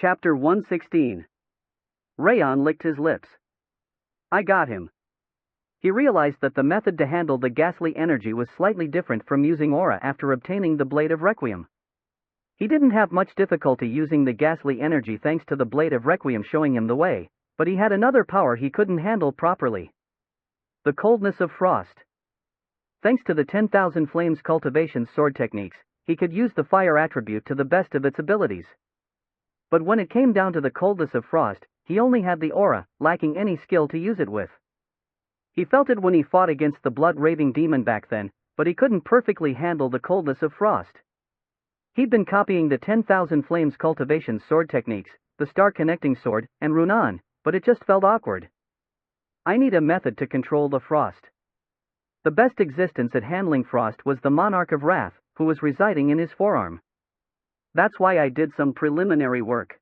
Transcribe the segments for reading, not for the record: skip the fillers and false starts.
Chapter 116. Raon licked his lips. I got him. He realized that the method to handle the ghastly energy was slightly different from using aura after obtaining the Blade of Requiem. He didn't have much difficulty using the ghastly energy thanks to the Blade of Requiem showing him the way, but he had another power he couldn't handle properly. The coldness of frost. Thanks to the 10,000 Flames cultivation sword techniques, he could use the fire attribute to the best of its abilities. But when it came down to the coldness of frost, he only had the aura, lacking any skill to use it with. He felt it when he fought against the blood-raving demon back then, but he couldn't perfectly handle the coldness of frost. He'd been copying the 10,000 Flames cultivation sword techniques, the star connecting sword, and Raon, but it just felt awkward. I need a method to control the frost. The best existence at handling frost was the Monarch of Wrath, who was residing in his forearm. That's why I did some preliminary work.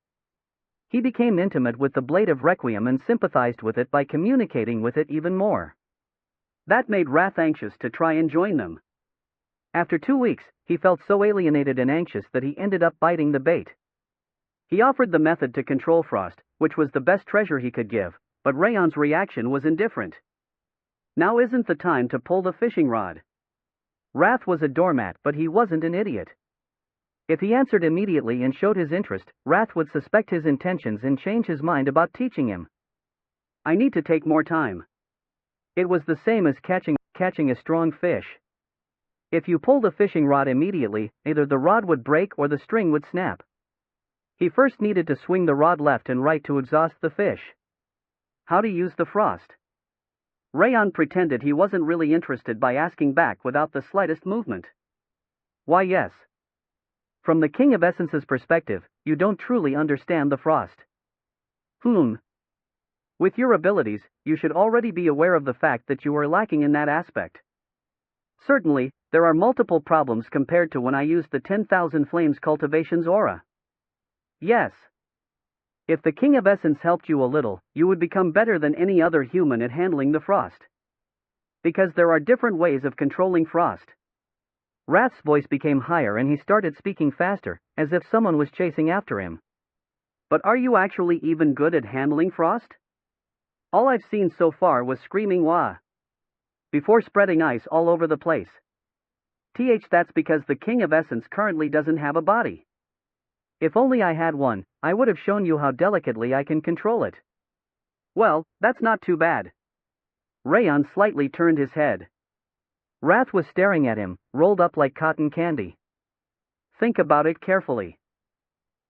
He became intimate with the Blade of Requiem and sympathized with it by communicating with it even more. That made Wrath anxious to try and join them. After 2 weeks, he felt so alienated and anxious that he ended up biting the bait. He offered the method to control frost, which was the best treasure he could give, but Raon's reaction was indifferent. Now isn't the time to pull the fishing rod. Wrath was a doormat, but he wasn't an idiot. If he answered immediately and showed his interest, Wrath would suspect his intentions and change his mind about teaching him. I need to take more time. It was the same as catching a strong fish. If you pulled a fishing rod immediately, either the rod would break or the string would snap. He first needed to swing the rod left and right to exhaust the fish. How to use the frost. Raon pretended he wasn't really interested by asking back without the slightest movement. Why yes. From the King of Essence's perspective, you don't truly understand the frost. With your abilities, you should already be aware of the fact that you are lacking in that aspect. Certainly, there are multiple problems compared to when I used the 10,000 Flames cultivation's aura. Yes. If the King of Essence helped you a little, you would become better than any other human at handling the frost. Because there are different ways of controlling frost. Wrath's voice became higher and he started speaking faster, as if someone was chasing after him. But are you actually even good at handling frost? All I've seen so far was screaming wah before spreading ice all over the place. That's because the King of Essence currently doesn't have a body. If only I had one, I would have shown you how delicately I can control it. Well, that's not too bad. Raon slightly turned his head. Wrath was staring at him, rolled up like cotton candy. Think about it carefully.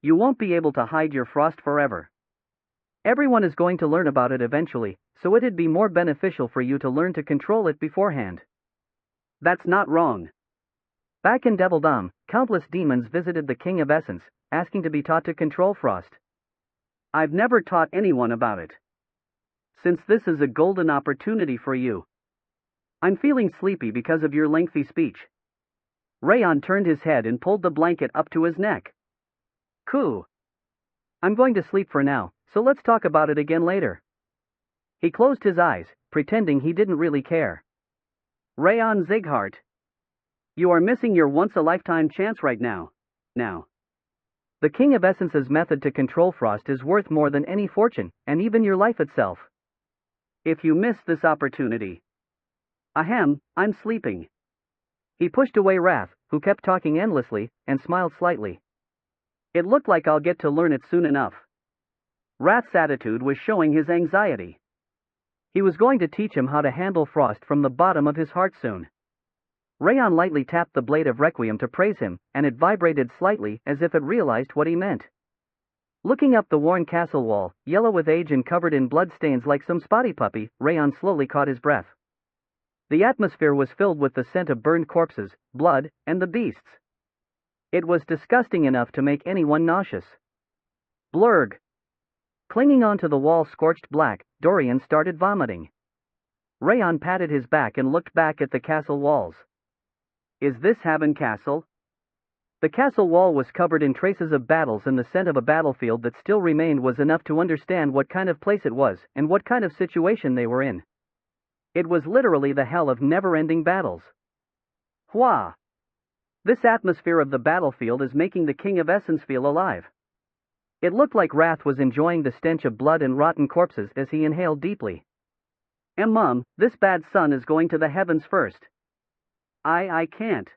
You won't be able to hide your frost forever. Everyone is going to learn about it eventually, so it'd be more beneficial for you to learn to control it beforehand. That's not wrong. Back in Devildom, countless demons visited the King of Essence, asking to be taught to control frost. I've never taught anyone about it. Since this is a golden opportunity for you. I'm feeling sleepy because of your lengthy speech. Raon turned his head and pulled the blanket up to his neck. Cool. I'm going to sleep for now, so let's talk about it again later. He closed his eyes, pretending he didn't really care. Raon Zighart. You are missing your once-a-lifetime chance right now. The King of Essence's method to control frost is worth more than any fortune, and even your life itself. If you miss this opportunity. Ahem, I'm sleeping. He pushed away Wrath, who kept talking endlessly, and smiled slightly. It looked like I'll get to learn it soon enough. Wrath's attitude was showing his anxiety. He was going to teach him how to handle frost from the bottom of his heart soon. Raon lightly tapped the Blade of Requiem to praise him, and it vibrated slightly as if it realized what he meant. Looking up the worn castle wall, yellow with age and covered in bloodstains like some spotty puppy, Raon slowly caught his breath. The atmosphere was filled with the scent of burned corpses, blood, and the beasts. It was disgusting enough to make anyone nauseous. Blurg. Clinging onto the wall scorched black, Dorian started vomiting. Raon patted his back and looked back at the castle walls. Is this Haven Castle? The castle wall was covered in traces of battles, and the scent of a battlefield that still remained was enough to understand what kind of place it was, and what kind of situation they were in. It was literally the hell of never-ending battles. This atmosphere of the battlefield is making the King of Essence feel alive. It looked like Wrath was enjoying the stench of blood and rotten corpses as he inhaled deeply. Mum, this bad son is going to the heavens first. I can't.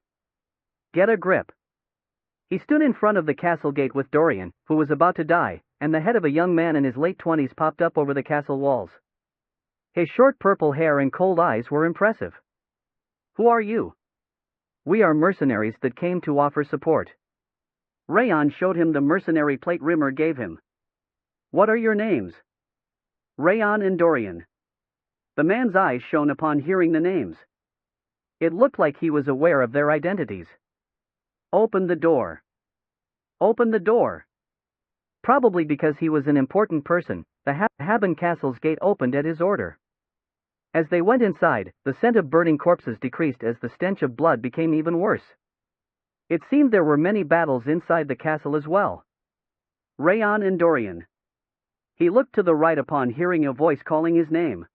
Get a grip. He stood in front of the castle gate with Dorian, who was about to die, and the head of a young man in his late 20s popped up over the castle walls. His short purple hair and cold eyes were impressive. Who are you? We are mercenaries that came to offer support. Raon showed him the mercenary plate Rimmer gave him. What are your names? Raon and Dorian. The man's eyes shone upon hearing the names. It looked like he was aware of their identities. Open the door. Open the door. Probably because he was an important person, the Haben Castle's gate opened at his order. As they went inside, the scent of burning corpses decreased as the stench of blood became even worse. It seemed there were many battles inside the castle as well. Raon and Dorian. He looked to the right upon hearing a voice calling his name.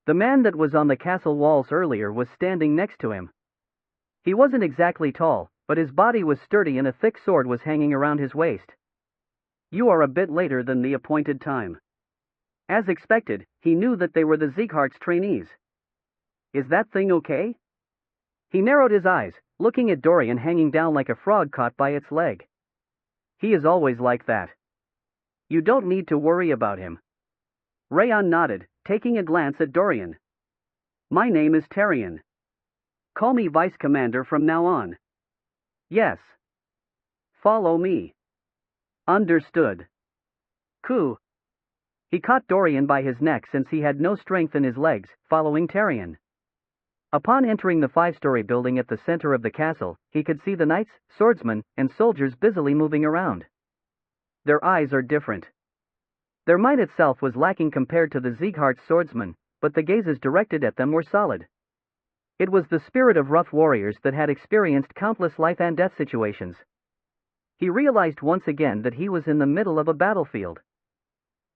The man that was on the castle walls earlier was standing next to him. He wasn't exactly tall, but his body was sturdy and a thick sword was hanging around his waist. You are a bit later than the appointed time. As expected, he knew that they were the Sieghart's trainees. Is that thing okay? He narrowed his eyes, looking at Dorian hanging down like a frog caught by its leg. He is always like that. You don't need to worry about him. Raon nodded, taking a glance at Dorian. My name is Tarion. Call me Vice Commander from now on. Yes. Follow me. Understood. Ku. He caught Dorian by his neck since he had no strength in his legs, following Tarion. Upon entering the 5-story building at the center of the castle, he could see the knights, swordsmen, and soldiers busily moving around. Their eyes are different. Their might itself was lacking compared to the Sieghart's swordsmen, but the gazes directed at them were solid. It was the spirit of rough warriors that had experienced countless life and death situations. He realized once again that he was in the middle of a battlefield.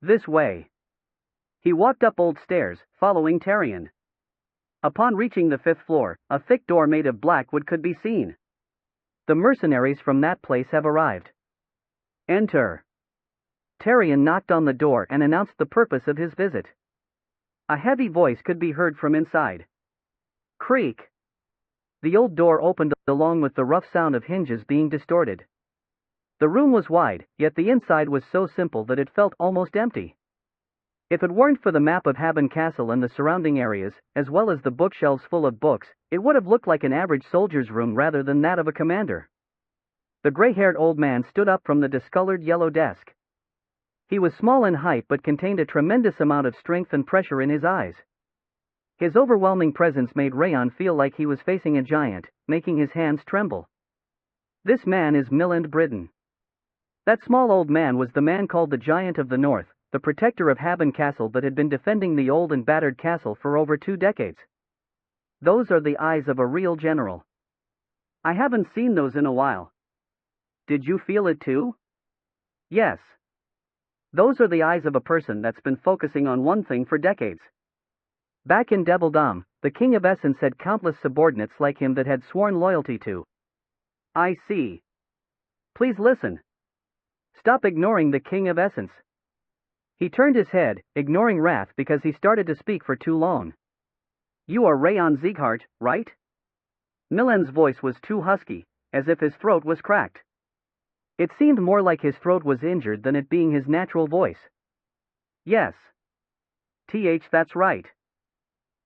This way. He walked up old stairs, following Tarion. Upon reaching the 5th floor, a thick door made of black wood could be seen. The mercenaries from that place have arrived. Enter. Tarion knocked on the door and announced the purpose of his visit. A heavy voice could be heard from inside. Creak. The old door opened along with the rough sound of hinges being distorted. The room was wide, yet the inside was so simple that it felt almost empty. If it weren't for the map of Haben Castle and the surrounding areas, as well as the bookshelves full of books, it would have looked like an average soldier's room rather than that of a commander. The gray-haired old man stood up from the discolored yellow desk. He was small in height but contained a tremendous amount of strength and pressure in his eyes. His overwhelming presence made Raon feel like he was facing a giant, making his hands tremble. This man is Milland Britton. That small old man was the man called the Giant of the North, the protector of Haben Castle that had been defending the old and battered castle for over 2 decades. Those are the eyes of a real general. I haven't seen those in a while. Did you feel it too? Yes. Those are the eyes of a person that's been focusing on one thing for decades. Back in Devilldom, the King of Essence had countless subordinates like him that had sworn loyalty to. I see. Please listen. Stop ignoring the King of Essence. He turned his head, ignoring Wrath because he started to speak for too long. You are Raon Sieghart, right? Milland's voice was too husky, as if his throat was cracked. It seemed more like his throat was injured than it being his natural voice. Yes. That's right.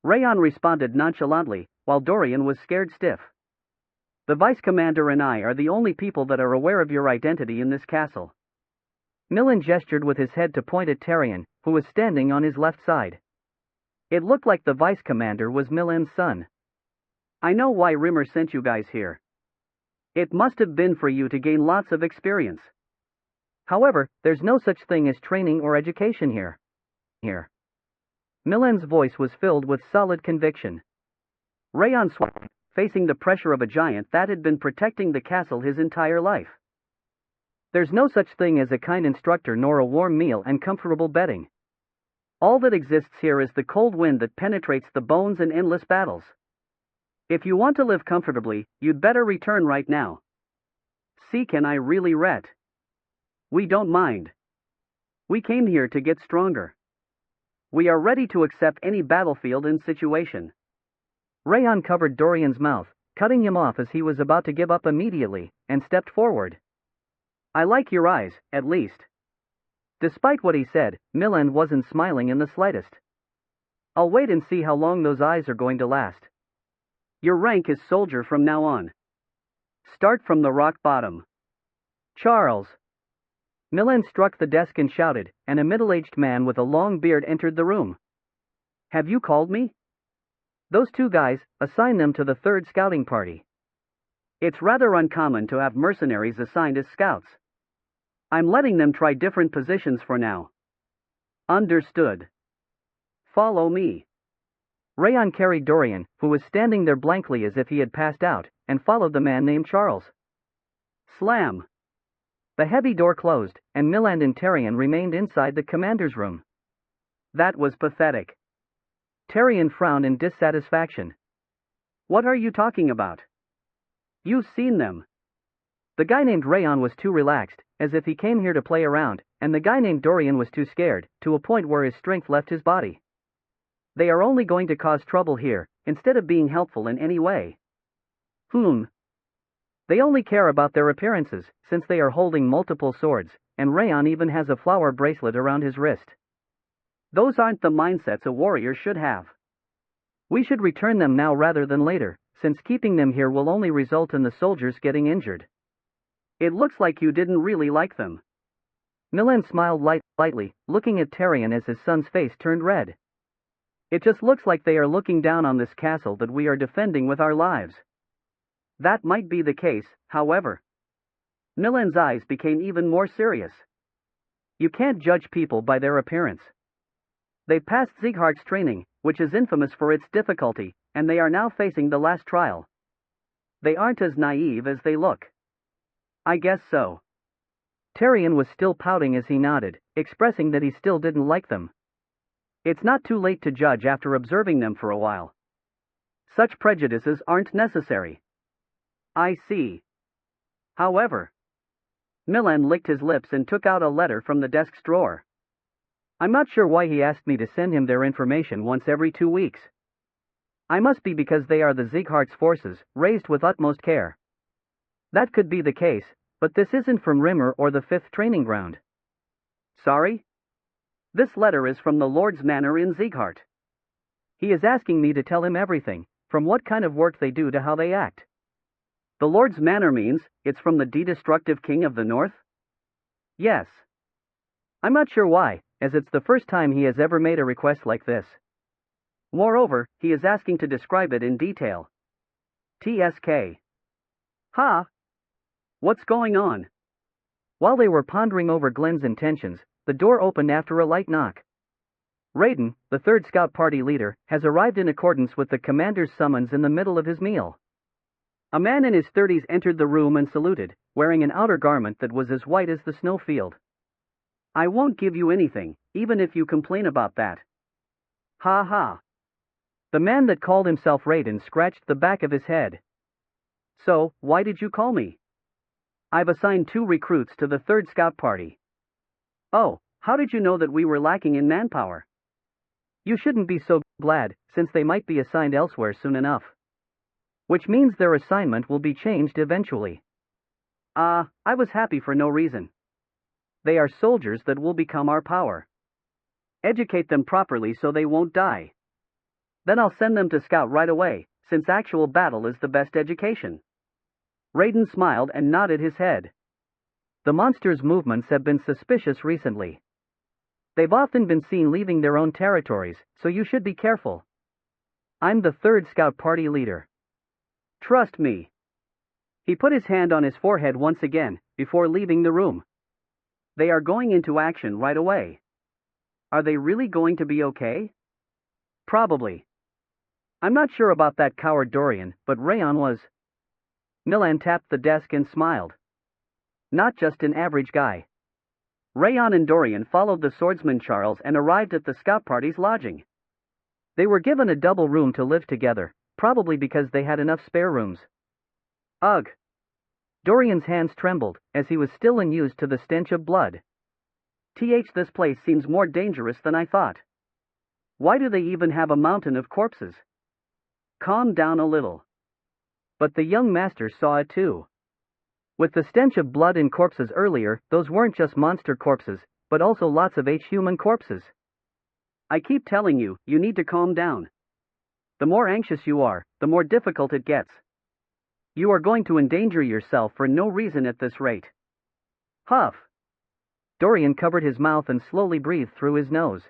Raon responded nonchalantly, while Dorian was scared stiff. The Vice Commander and I are the only people that are aware of your identity in this castle. Milland gestured with his head to point at Tarion, who was standing on his left side. It looked like the Vice Commander was Milland's son. I know why Rimmer sent you guys here. It must have been for you to gain lots of experience. However, there's no such thing as training or education here. Milland's voice was filled with solid conviction. Raon swallowed, facing the pressure of a giant that had been protecting the castle his entire life. There's no such thing as a kind instructor nor a warm meal and comfortable bedding. All that exists here is the cold wind that penetrates the bones and endless battles. If you want to live comfortably, you'd better return right now. See, can I really ret? We don't mind. We came here to get stronger. We are ready to accept any battlefield and situation. Raon covered Dorian's mouth, cutting him off as he was about to give up immediately, and stepped forward. I like your eyes, at least. Despite what he said, Milan wasn't smiling in the slightest. I'll wait and see how long those eyes are going to last. Your rank is soldier from now on. Start from the rock bottom. Charles. Milan struck the desk and shouted, and a middle-aged man with a long beard entered the room. Have you called me? Those two guys, assign them to the 3rd scouting party. It's rather uncommon to have mercenaries assigned as scouts. I'm letting them try different positions for now. Understood. Follow me. Raon carried Dorian, who was standing there blankly as if he had passed out, and followed the man named Charles. Slam. The heavy door closed, and Milan and Tyrion remained inside the commander's room. That was pathetic. Tyrion frowned in dissatisfaction. What are you talking about? You've seen them. The guy named Raon was too relaxed, as if he came here to play around, and the guy named Dorian was too scared, to a point where his strength left his body. They are only going to cause trouble here, instead of being helpful in any way. They only care about their appearances, since they are holding multiple swords, and Raon even has a flower bracelet around his wrist. Those aren't the mindsets a warrior should have. We should return them now rather than later, since keeping them here will only result in the soldiers getting injured. It looks like you didn't really like them. Milan smiled lightly, looking at Tyrion as his son's face turned red. It just looks like they are looking down on this castle that we are defending with our lives. That might be the case, however. Milan's eyes became even more serious. You can't judge people by their appearance. They passed Sieghart's training, which is infamous for its difficulty, and they are now facing the last trial. They aren't as naive as they look. I guess so. Tyrion was still pouting as he nodded, expressing that he still didn't like them. It's not too late to judge after observing them for a while. Such prejudices aren't necessary. I see. However, Milan licked his lips and took out a letter from the desk's drawer. I'm not sure why he asked me to send him their information once every 2 weeks. I must be because they are the Sieghart's forces, raised with utmost care. That could be the case, but this isn't from Rimmer or the 5th training ground. Sorry? This letter is from the Lord's Manor in Sieghart. He is asking me to tell him everything, from what kind of work they do to how they act. The Lord's Manor means it's from the destructive king of the north? Yes. I'm not sure why, as it's the first time he has ever made a request like this. Moreover, he is asking to describe it in detail. TSK. Ha! What's going on? While they were pondering over Glenn's intentions, the door opened after a light knock. Raiden, the 3rd Scout Party leader, has arrived in accordance with the commander's summons in the middle of his meal. A man in his 30s entered the room and saluted, wearing an outer garment that was as white as the snow field. I won't give you anything, even if you complain about that. Ha ha. The man that called himself Raiden scratched the back of his head. So, why did you call me? I've assigned 2 recruits to the 3rd Scout Party. Oh, how did you know that we were lacking in manpower? You shouldn't be so glad, since they might be assigned elsewhere soon enough. Which means their assignment will be changed eventually. I was happy for no reason. They are soldiers that will become our power. Educate them properly so they won't die. Then I'll send them to scout right away, since actual battle is the best education. Raiden smiled and nodded his head. The monster's movements have been suspicious recently. They've often been seen leaving their own territories, so you should be careful. I'm the 3rd Scout Party leader. Trust me. He put his hand on his forehead once again, before leaving the room. They are going into action right away. Are they really going to be okay? Probably. I'm not sure about that coward Dorian, but Raon was. Milan tapped the desk and smiled. Not just an average guy. Raon and Dorian followed the swordsman Charles and arrived at the scout party's lodging. They were given a double room to live together, probably because they had enough spare rooms. Ugh. Dorian's hands trembled, as he was still unused to the stench of blood. This place seems more dangerous than I thought. Why do they even have a mountain of corpses? Calm down a little. But the young master saw it too. With the stench of blood and corpses earlier, those weren't just monster corpses, but also lots of human corpses. I keep telling you, you need to calm down. The more anxious you are, the more difficult it gets. You are going to endanger yourself for no reason at this rate. Huff. Dorian covered his mouth and slowly breathed through his nose.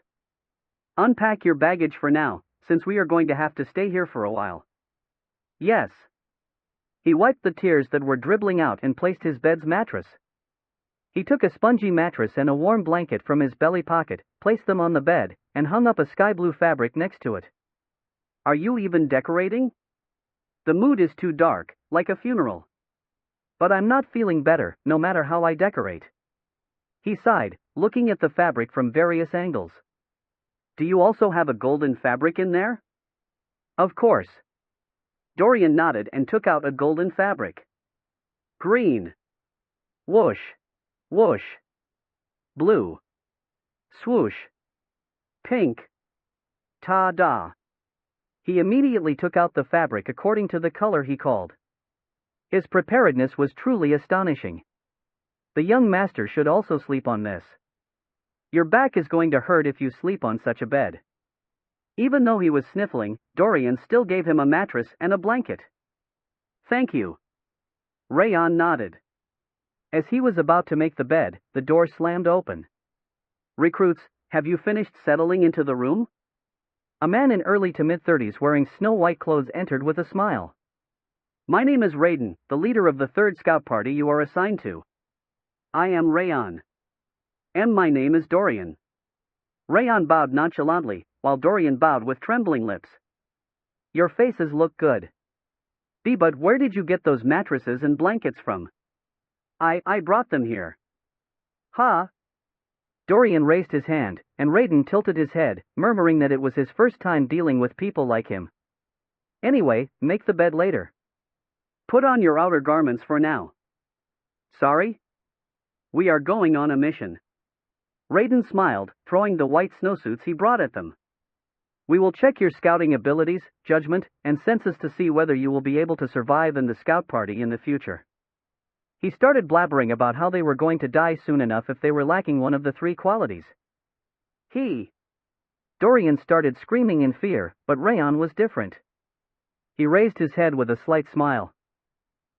Unpack your baggage for now, since we are going to have to stay here for a while. Yes. He wiped the tears that were dribbling out and placed his bed's mattress. He took a spongy mattress and a warm blanket from his belly pocket, placed them on the bed, and hung up a sky blue fabric next to it. Are you even decorating? The mood is too dark, like a funeral. But I'm not feeling better, no matter how I decorate. He sighed, looking at the fabric from various angles. Do you also have a golden fabric in there? Of course. Dorian nodded and took out a golden fabric. Green. Whoosh. Whoosh. Blue. Swoosh. Pink. Ta-da. He immediately took out the fabric according to the color he called. His preparedness was truly astonishing. The young master should also sleep on this. Your back is going to hurt if you sleep on such a bed. Even though he was sniffling, Dorian still gave him a mattress and a blanket. Thank you. Raon nodded. As he was about to make the bed, the door slammed open. Recruits, have you finished settling into the room? A man in early to mid-30s wearing snow-white clothes entered with a smile. My name is Raiden, the leader of the 3rd Scout Party you are assigned to. I am Raon. And my name is Dorian. Raon bowed nonchalantly, while Dorian bowed with trembling lips. Your faces look good. But where did you get those mattresses and blankets from? I brought them here. Ha! Dorian raised his hand, and Raiden tilted his head, murmuring that it was his first time dealing with people like him. Anyway, make the bed later. Put on your outer garments for now. Sorry? We are going on a mission. Raiden smiled, throwing the white snowsuits he brought at them. We will check your scouting abilities, judgment, and senses to see whether you will be able to survive in the scout party in the future. He started blabbering about how they were going to die soon enough if they were lacking one of the 3 qualities. Dorian started screaming in fear, but Raon was different. He raised his head with a slight smile.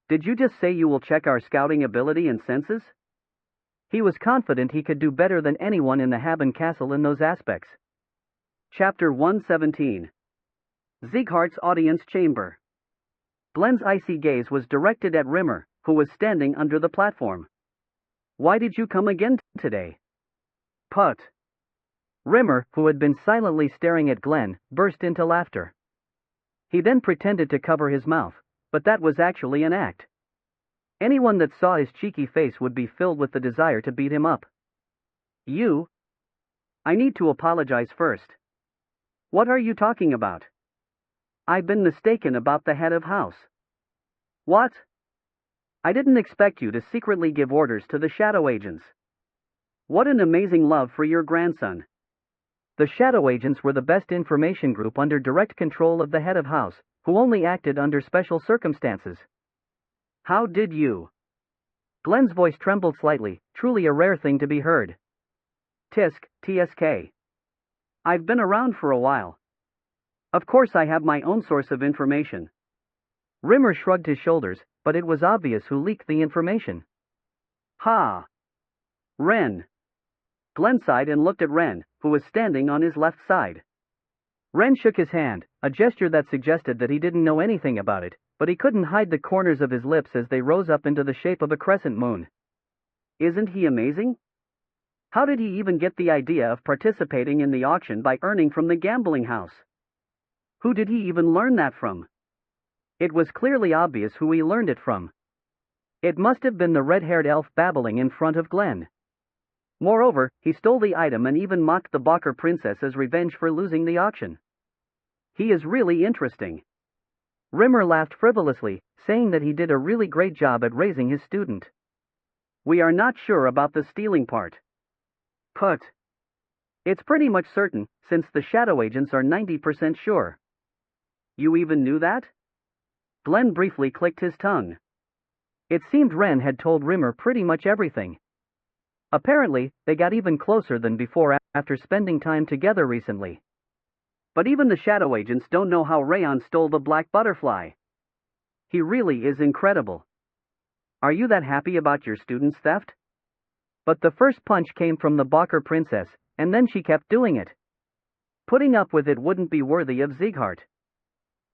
Did you just say you will check our scouting ability and senses? He was confident he could do better than anyone in the Haben Castle in those aspects. Chapter 117. Sieghart's Audience Chamber. Glenn's icy gaze was directed at Rimmer, who was standing under the platform. Why did you come again today? Put. Rimmer, who had been silently staring at Glenn, burst into laughter. He then pretended to cover his mouth, but that was actually an act. Anyone that saw his cheeky face would be filled with the desire to beat him up. You? I need to apologize first. What are you talking about? I've been mistaken about the head of house. What? I didn't expect you to secretly give orders to the shadow agents. What an amazing love for your grandson. The shadow agents were the best information group under direct control of the head of house, who only acted under special circumstances. How did you? Glenn's voice trembled slightly, truly a rare thing to be heard. TSK. I've been around for a while. Of course I have my own source of information. Rimmer shrugged his shoulders, but it was obvious who leaked the information. Ha! Ren. Glenn sighed and looked at Ren, who was standing on his left side. Ren shook his hand, a gesture that suggested that he didn't know anything about it, but he couldn't hide the corners of his lips as they rose up into the shape of a crescent moon. Isn't he amazing? How did he even get the idea of participating in the auction by earning from the gambling house? Who did he even learn that from? It was clearly obvious who he learned it from. It must have been the red-haired elf babbling in front of Glenn. Moreover, he stole the item and even mocked the Balker princess as revenge for losing the auction. He is really interesting. Rimmer laughed frivolously, saying that he did a really great job at raising his student. We are not sure about the stealing part. But it's pretty much certain, since the shadow agents are 90% sure. You even knew that? Glenn briefly clicked his tongue. It seemed Ren had told Rimmer pretty much everything. Apparently, they got even closer than before after spending time together recently. But even the shadow agents don't know how Raon stole the black butterfly. He really is incredible. Are you that happy about your student's theft? But the first punch came from the Bacher princess, and then she kept doing it. Putting up with it wouldn't be worthy of Sieghart.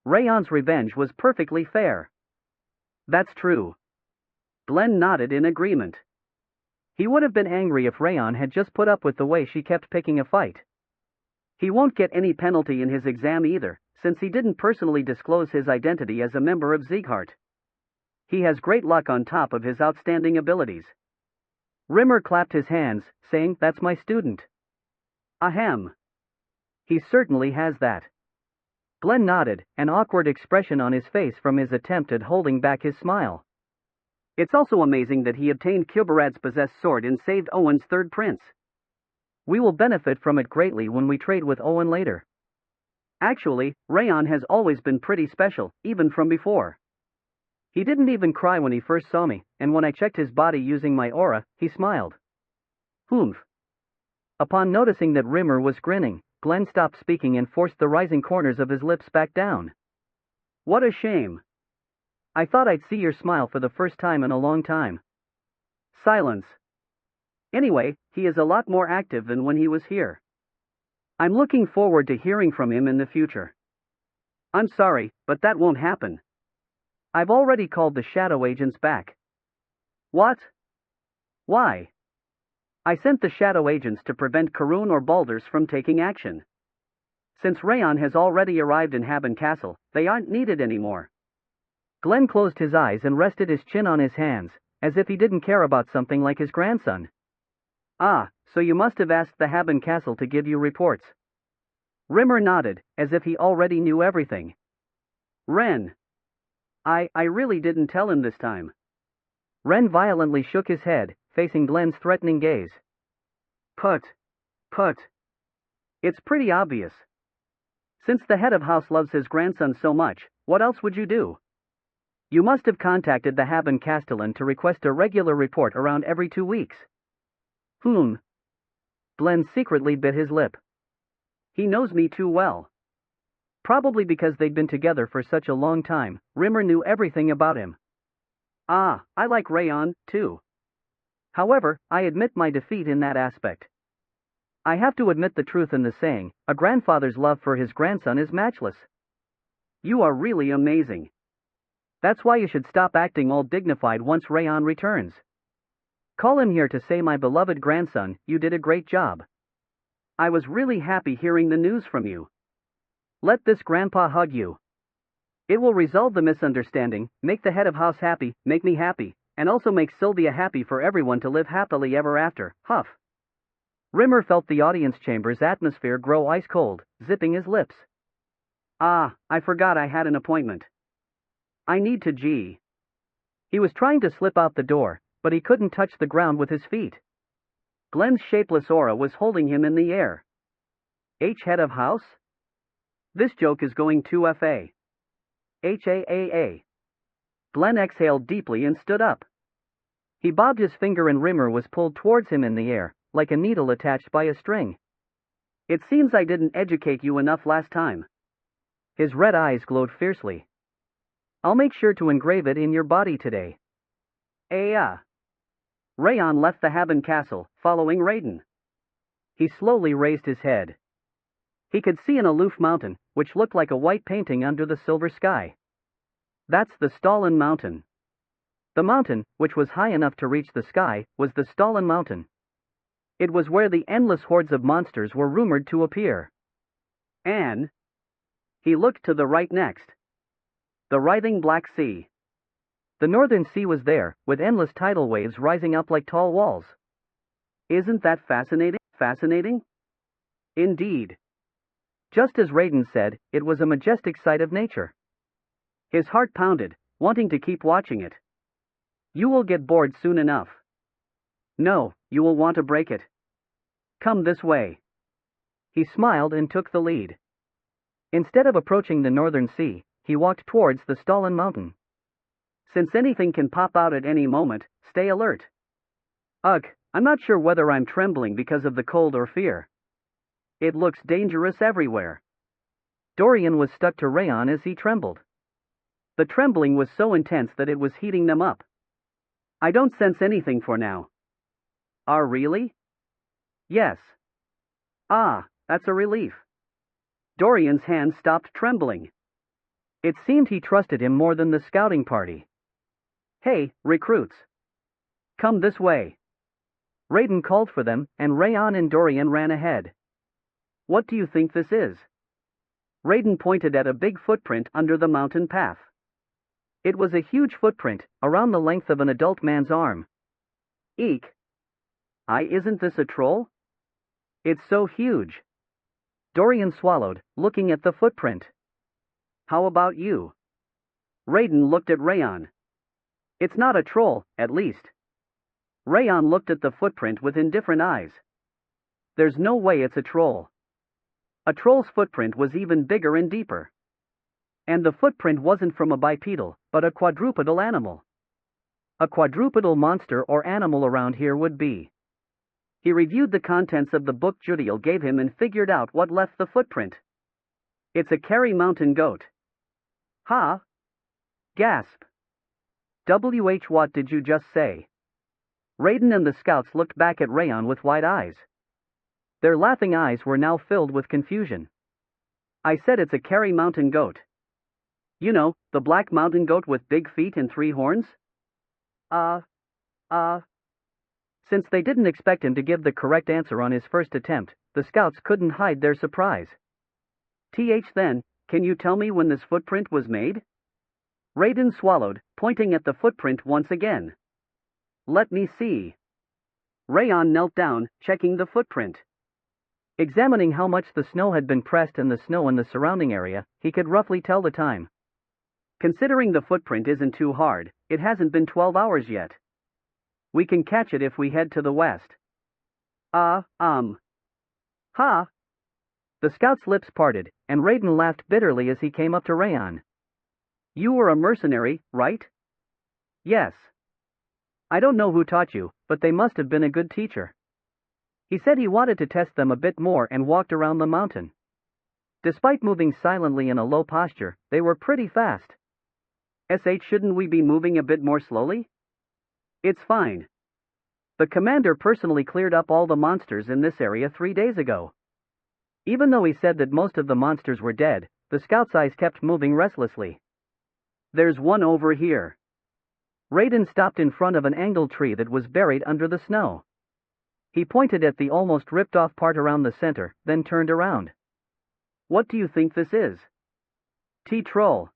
Raon's revenge was perfectly fair. That's true. Glenn nodded in agreement. He would have been angry if Raon had just put up with the way she kept picking a fight. He won't get any penalty in his exam either, since he didn't personally disclose his identity as a member of Sieghart. He has great luck on top of his outstanding abilities. Rimmer clapped his hands, saying, "That's my student." Ahem. He certainly has that. Glenn nodded, an awkward expression on his face from his attempt at holding back his smile. It's also amazing that he obtained Kyubarad's possessed sword and saved Owen's third prince. We will benefit from it greatly when we trade with Owen later. Actually, Raon has always been pretty special, even from before. He didn't even cry when he first saw me, and when I checked his body using my aura, he smiled. Humph. Upon noticing that Rimmer was grinning, Glenn stopped speaking and forced the rising corners of his lips back down. What a shame. I thought I'd see your smile for the first time in a long time. Silence. Anyway, he is a lot more active than when he was here. I'm looking forward to hearing from him in the future. I'm sorry, but that won't happen. I've already called the shadow agents back. What? Why? I sent the shadow agents to prevent Karun or Balders from taking action. Since Raon has already arrived in Haben Castle, they aren't needed anymore. Glenn closed his eyes and rested his chin on his hands, as if he didn't care about something like his grandson. Ah, so you must have asked the Haben Castle to give you reports. Rimmer nodded, as if he already knew everything. Ren. I really didn't tell him this time. Ren violently shook his head, facing Glenn's threatening gaze. Put. It's pretty obvious. Since the head of house loves his grandson so much, what else would you do? You must have contacted the Haben Castellan to request a regular report around every 2 weeks. Glenn secretly bit his lip. He knows me too well. Probably because they'd been together for such a long time, Rimmer knew everything about him. Ah, I like Raon, too. However, I admit my defeat in that aspect. I have to admit the truth in the saying, a grandfather's love for his grandson is matchless. You are really amazing. That's why you should stop acting all dignified once Raon returns. Call him here to say, my beloved grandson, you did a great job. I was really happy hearing the news from you. Let this grandpa hug you. It will resolve the misunderstanding, make the head of house happy, make me happy, and also make Sylvia happy for everyone to live happily ever after. Huff. Rimmer felt the audience chamber's atmosphere grow ice cold, zipping his lips. Ah, I forgot I had an appointment. I need to G. He was trying to slip out the door, but he couldn't touch the ground with his feet. Glenn's shapeless aura was holding him in the air. Head of house? This joke is going too FA. HAAA. Glenn exhaled deeply and stood up. He bobbed his finger and Rimmer was pulled towards him in the air, like a needle attached by a string. It seems I didn't educate you enough last time. His red eyes glowed fiercely. I'll make sure to engrave it in your body today. Raon left the Haben Castle, following Raiden. He slowly raised his head. He could see an aloof mountain, which looked like a white painting under the silver sky. That's the Stalin Mountain. The mountain, which was high enough to reach the sky, was the Stalin Mountain. It was where the endless hordes of monsters were rumored to appear. And he looked to the right next. The writhing Black Sea. The Northern Sea was there, with endless tidal waves rising up like tall walls. Isn't that fascinating? Fascinating? Indeed. Just as Raiden said, it was a majestic sight of nature. His heart pounded, wanting to keep watching it. You will get bored soon enough. No, you will want to break it. Come this way. He smiled and took the lead. Instead of approaching the northern sea, he walked towards the Stalin mountain. Since anything can pop out at any moment, stay alert. Ugh, I'm not sure whether I'm trembling because of the cold or fear. It looks dangerous everywhere. Dorian was stuck to Raon as he trembled. The trembling was so intense that it was heating them up. I don't sense anything for now. Ah, really? Yes. Ah, that's a relief. Dorian's hands stopped trembling. It seemed he trusted him more than the scouting party. Hey, recruits. Come this way. Raiden called for them, and Raon and Dorian ran ahead. What do you think this is? Raiden pointed at a big footprint under the mountain path. It was a huge footprint, around the length of an adult man's arm. Eek! Isn't this a troll? It's so huge. Dorian swallowed, looking at the footprint. How about you? Raiden looked at Raon. It's not a troll, at least. Raon looked at the footprint with indifferent eyes. There's no way it's a troll. A troll's footprint was even bigger and deeper. And the footprint wasn't from a bipedal, but a quadrupedal animal. A quadrupedal monster or animal around here would be. He reviewed the contents of the book Judiel gave him and figured out what left the footprint. It's a Kerry mountain goat. Ha! Gasp! What did you just say? Raiden and the scouts looked back at Raon with wide eyes. Their laughing eyes were now filled with confusion. I said it's a Kerry mountain goat. You know, the black mountain goat with big feet and 3 horns? Since they didn't expect him to give the correct answer on his first attempt, the scouts couldn't hide their surprise. Then, can you tell me when this footprint was made? Raiden swallowed, pointing at the footprint once again. Let me see. Raon knelt down, checking the footprint. Examining how much the snow had been pressed and the snow in the surrounding area, he could roughly tell the time. Considering the footprint isn't too hard, it hasn't been 12 hours yet. We can catch it if we head to the west. Ha! The scout's lips parted, and Raiden laughed bitterly as he came up to Raon. You were a mercenary, right? Yes. I don't know who taught you, but they must have been a good teacher. He said he wanted to test them a bit more and walked around the mountain. Despite moving silently in a low posture, they were pretty fast. Shouldn't we be moving a bit more slowly? It's fine. The commander personally cleared up all the monsters in this area 3 days ago. Even though he said that most of the monsters were dead, the scout's eyes kept moving restlessly. There's one over here. Raiden stopped in front of an angled tree that was buried under the snow. He pointed at the almost ripped-off part around the center, then turned around. What do you think this is? Troll.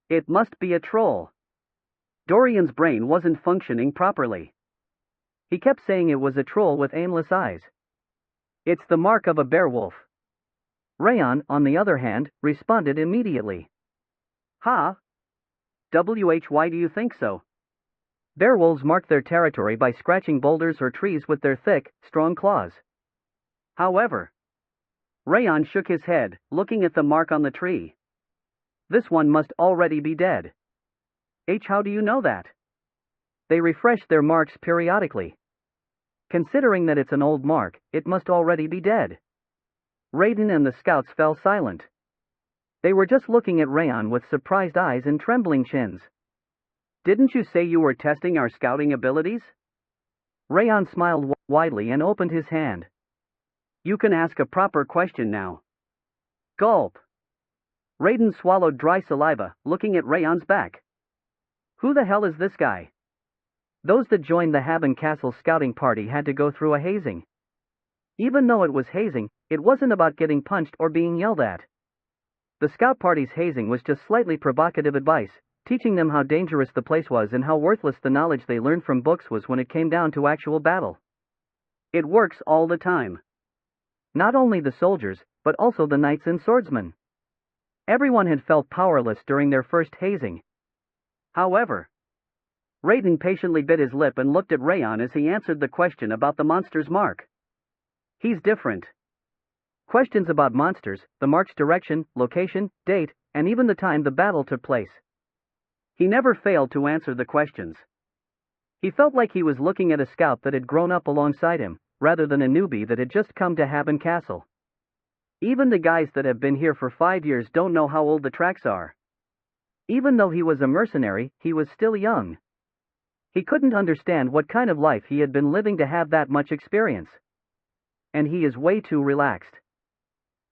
It must be a troll. Dorian's brain wasn't functioning properly. He kept saying it was a troll with aimless eyes. It's the mark of a bearwolf. Raon, on the other hand, responded immediately. Ha! Why do you think so? Bearwolves mark their territory by scratching boulders or trees with their thick, strong claws. However, Raon shook his head, looking at the mark on the tree. This one must already be dead. How do you know that? They refresh their marks periodically. Considering that it's an old mark, it must already be dead. Raiden and the scouts fell silent. They were just looking at Raon with surprised eyes and trembling chins. Didn't you say you were testing our scouting abilities? Raon smiled widely and opened his hand. You can ask a proper question now. Gulp. Raiden swallowed dry saliva, looking at Raon's back. Who the hell is this guy? Those that joined the Haben Castle scouting party had to go through a hazing. Even though it was hazing, it wasn't about getting punched or being yelled at. The scout party's hazing was just slightly provocative advice, teaching them how dangerous the place was and how worthless the knowledge they learned from books was when it came down to actual battle. It works all the time. Not only the soldiers, but also the knights and swordsmen. Everyone had felt powerless during their first hazing. However, Raiden patiently bit his lip and looked at Raon as he answered the question about the monster's mark. He's different. Questions about monsters, the mark's direction, location, date, and even the time the battle took place. He never failed to answer the questions. He felt like he was looking at a scout that had grown up alongside him, rather than a newbie that had just come to Haben Castle. Even the guys that have been here for 5 years don't know how old the tracks are. Even though he was a mercenary, he was still young. He couldn't understand what kind of life he had been living to have that much experience. And he is way too relaxed.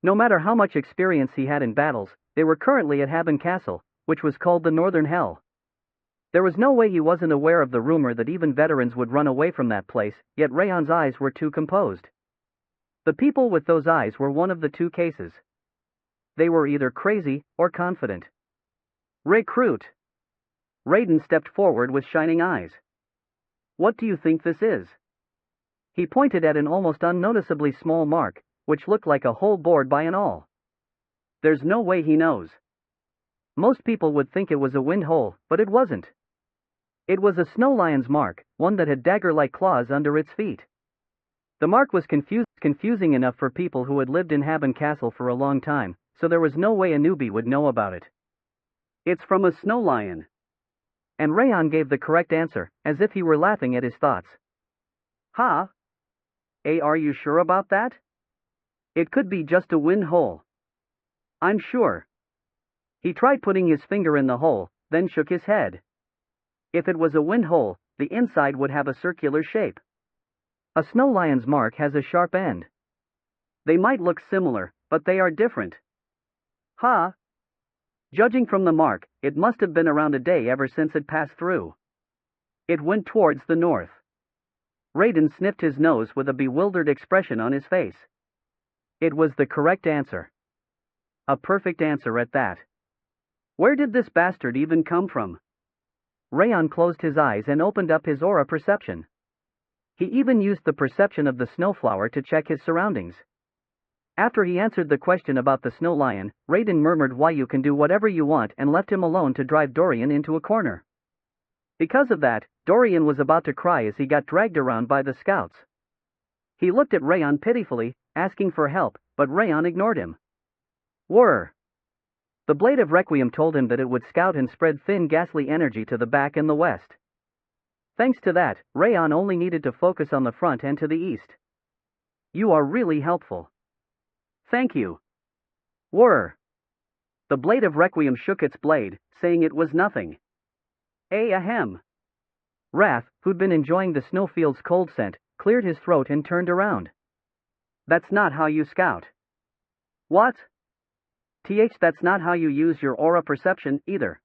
No matter how much experience he had in battles, they were currently at Haben Castle, which was called the Northern Hell. There was no way he wasn't aware of the rumor that even veterans would run away from that place, yet Raon's eyes were too composed. The people with those eyes were one of the two cases. They were either crazy or confident. Recruit! Raiden stepped forward with shining eyes. What do you think this is? He pointed at an almost unnoticeably small mark, which looked like a whole board by and all. There's no way he knows. Most people would think it was a wind hole, but it wasn't. It was a snow lion's mark, one that had dagger-like claws under its feet. The mark was confusing enough for people who had lived in Haben Castle for a long time, so there was no way a newbie would know about it. It's from a snow lion. And Raon gave the correct answer, as if he were laughing at his thoughts. Ha! Are you sure about that? It could be just a wind hole. I'm sure. He tried putting his finger in the hole, then shook his head. If it was a wind hole, the inside would have a circular shape. A snow lion's mark has a sharp end. They might look similar, but they are different. Ha! Judging from the mark, it must have been around a day ever since it passed through. It went towards the north. Raiden sniffed his nose with a bewildered expression on his face. It was the correct answer. A perfect answer at that. Where did this bastard even come from? Raon closed his eyes and opened up his aura perception. He even used the perception of the snowflower to check his surroundings. After he answered the question about the snow lion, Raiden murmured, "Why, you can do whatever you want," and left him alone to drive Dorian into a corner. Because of that, Dorian was about to cry as he got dragged around by the scouts. He looked at Raon pitifully, asking for help, but Raon ignored him. Whir! The blade of Requiem told him that it would scout and spread thin ghastly energy to the back and the west. Thanks to that, Raon only needed to focus on the front and to the east. You are really helpful. Thank you. Whir! The blade of Requiem shook its blade, saying it was nothing. Ahem. Wrath, who'd been enjoying the snowfield's cold scent, cleared his throat and turned around. That's not how you scout. What? That's not how you use your aura perception, either.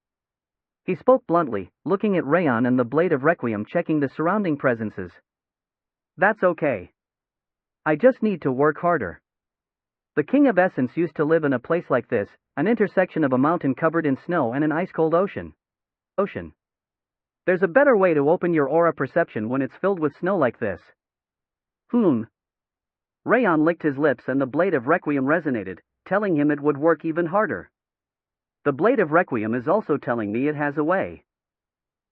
He spoke bluntly, looking at Raon and the blade of Requiem checking the surrounding presences. That's okay. I just need to work harder. The King of Essence used to live in a place like this, an intersection of a mountain covered in snow and an ice-cold ocean. There's a better way to open your aura perception when it's filled with snow like this. Raon licked his lips and the blade of Requiem resonated, telling him it would work even harder. The blade of Requiem is also telling me it has a way.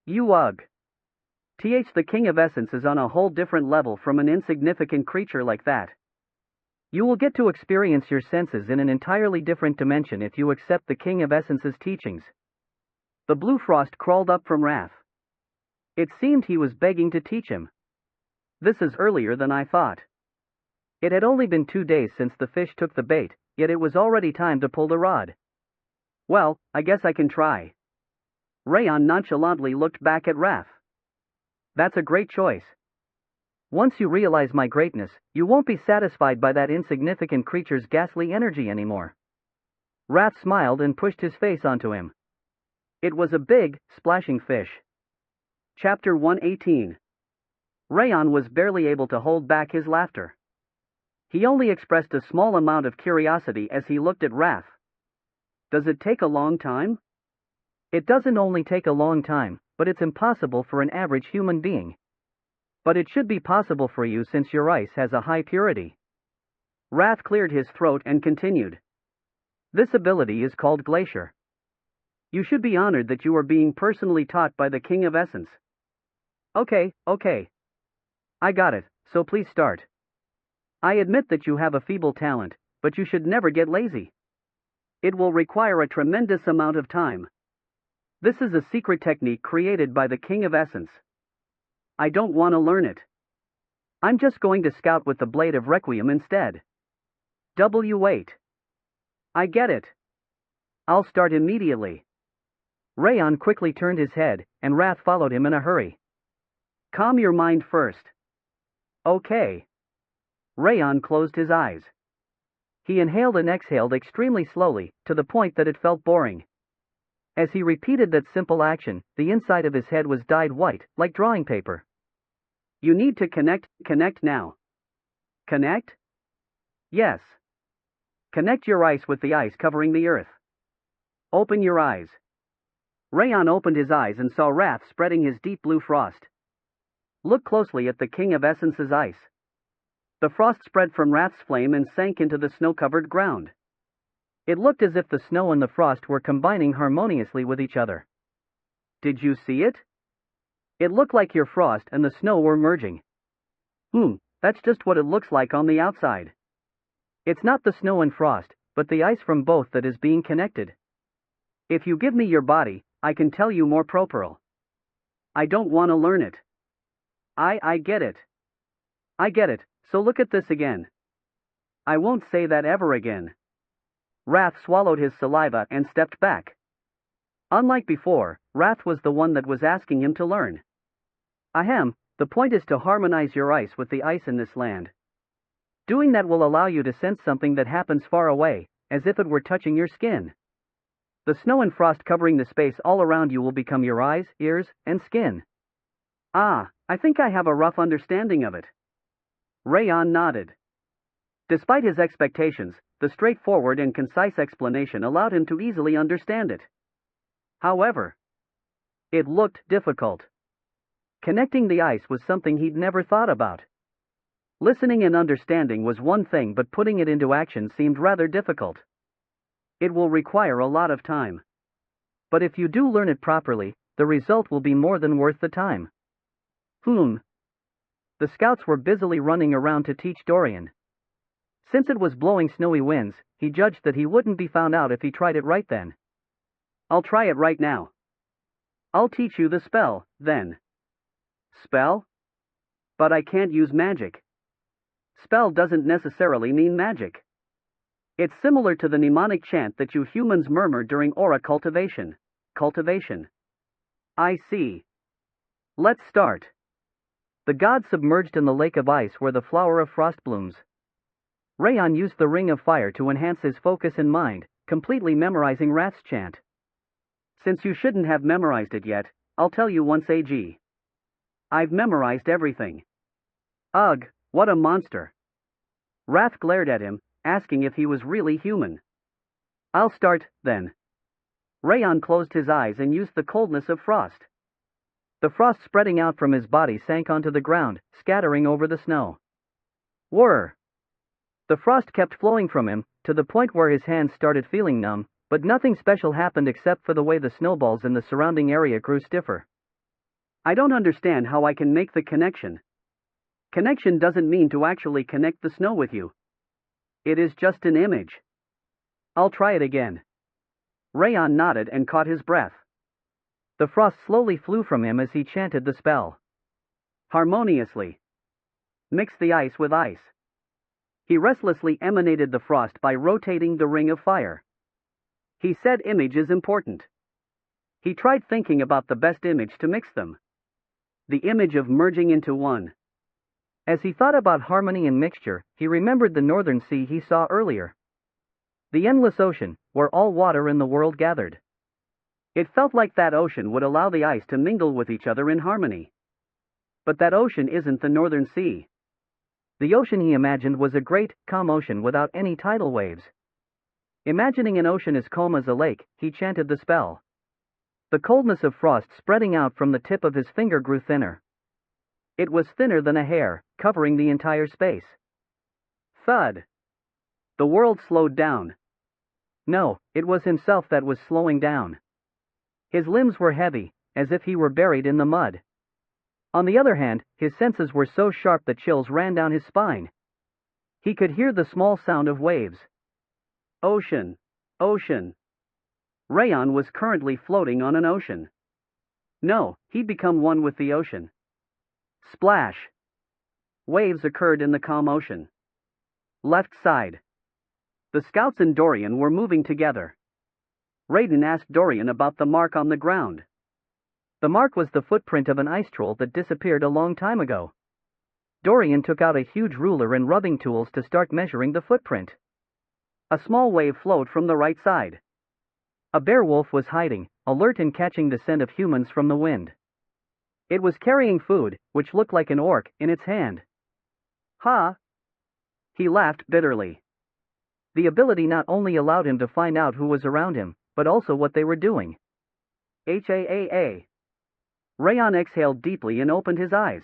The King of Essence is on a whole different level from an insignificant creature like that. You will get to experience your senses in an entirely different dimension if you accept the King of Essence's teachings. The blue frost crawled up from Wrath. It seemed he was begging to teach him. This is earlier than I thought. It had only been 2 days since the fish took the bait, yet it was already time to pull the rod. Well, I guess I can try. Raon nonchalantly looked back at Wrath. That's a great choice. Once you realize my greatness, you won't be satisfied by that insignificant creature's ghastly energy anymore. Wrath smiled and pushed his face onto him. It was a big, splashing fish. Chapter 118. Raon was barely able to hold back his laughter. He only expressed a small amount of curiosity as he looked at Wrath. Does it take a long time? It doesn't only take a long time, but it's impossible for an average human being. But it should be possible for you since your ice has a high purity. Wrath cleared his throat and continued. This ability is called Glacier. You should be honored that you are being personally taught by the King of Essence. Okay. I got it, so please start. I admit that you have a feeble talent, but you should never get lazy. It will require a tremendous amount of time. This is a secret technique created by the King of Essence. I don't want to learn it. I'm just going to scout with the Blade of Requiem instead. Wait. I get it. I'll start immediately. Raon quickly turned his head, and Wrath followed him in a hurry. Calm your mind first. Okay. Raon closed his eyes. He inhaled and exhaled extremely slowly, to the point that it felt boring. As he repeated that simple action, the inside of his head was dyed white, like drawing paper. You need to connect now. Connect? Yes. Connect your ice with the ice covering the earth. Open your eyes. Raon opened his eyes and saw Wrath spreading his deep blue frost. Look closely at the King of Essence's ice. The frost spread from Wrath's flame and sank into the snow-covered ground. It looked as if the snow and the frost were combining harmoniously with each other. Did you see it? It looked like your frost and the snow were merging. That's just what it looks like on the outside. It's not the snow and frost, but the ice from both that is being connected. If you give me your body, I can tell you more properly. I don't want to learn it. I get it. I get it, so look at this again. I won't say that ever again. Wrath swallowed his saliva and stepped back. Unlike before, Wrath was the one that was asking him to learn. Ahem, the point is to harmonize your ice with the ice in this land. Doing that will allow you to sense something that happens far away, as if it were touching your skin. The snow and frost covering the space all around you will become your eyes, ears, and skin. I think I have a rough understanding of it. Raon nodded. Despite his expectations, the straightforward and concise explanation allowed him to easily understand it. However, it looked difficult. Connecting the ice was something he'd never thought about. Listening and understanding was one thing, but putting it into action seemed rather difficult. It will require a lot of time. But if you do learn it properly, the result will be more than worth the time. The scouts were busily running around to teach Dorian. Since it was blowing snowy winds, he judged that he wouldn't be found out if he tried it right then. I'll try it right now. I'll teach you the spell, then. Spell? But I can't use magic. Spell doesn't necessarily mean magic. It's similar to the mnemonic chant that you humans murmur during aura cultivation. I see. Let's start. The gods submerged in the lake of ice where the flower of frost blooms. Raon used the ring of fire to enhance his focus and mind, completely memorizing Wrath's chant. Since you shouldn't have memorized it yet, I'll tell you once AG. I've memorized everything. Ugh, what a monster. Wrath glared at him, asking if he was really human. I'll start, then. Raon closed his eyes and used the coldness of frost. The frost spreading out from his body sank onto the ground, scattering over the snow. Whirr! The frost kept flowing from him, to the point where his hands started feeling numb, but nothing special happened except for the way the snowballs in the surrounding area grew stiffer. I don't understand how I can make the connection. Connection doesn't mean to actually connect the snow with you. It is just an image. I'll try it again. Raon nodded and caught his breath. The frost slowly flew from him as he chanted the spell. Harmoniously. Mix the ice with ice. He restlessly emanated the frost by rotating the ring of fire. He said image is important. He tried thinking about the best image to mix them. The image of merging into one. As he thought about harmony and mixture, he remembered the northern sea he saw earlier. The endless ocean, where all water in the world gathered. It felt like that ocean would allow the ice to mingle with each other in harmony. But that ocean isn't the northern sea. The ocean he imagined was a great, calm ocean without any tidal waves. Imagining an ocean as calm as a lake, he chanted the spell. The coldness of frost spreading out from the tip of his finger grew thinner. It was thinner than a hair, covering the entire space. Thud! The world slowed down. No, it was himself that was slowing down. His limbs were heavy, as if he were buried in the mud. On the other hand, his senses were so sharp that chills ran down his spine. He could hear the small sound of waves. Ocean. Ocean. Raon was currently floating on an ocean. No, he'd become one with the ocean. Splash. Waves occurred in the calm ocean. Left side. The scouts and Dorian were moving together. Raiden asked Dorian about the mark on the ground. The mark was the footprint of an ice troll that disappeared a long time ago. Dorian took out a huge ruler and rubbing tools to start measuring the footprint. A small wave flowed from the right side. A bear wolf was hiding, alert and catching the scent of humans from the wind. It was carrying food, which looked like an orc, in its hand. Ha! He laughed bitterly. The ability not only allowed him to find out who was around him, but also what they were doing. H-A-A-A. Raon exhaled deeply and opened his eyes.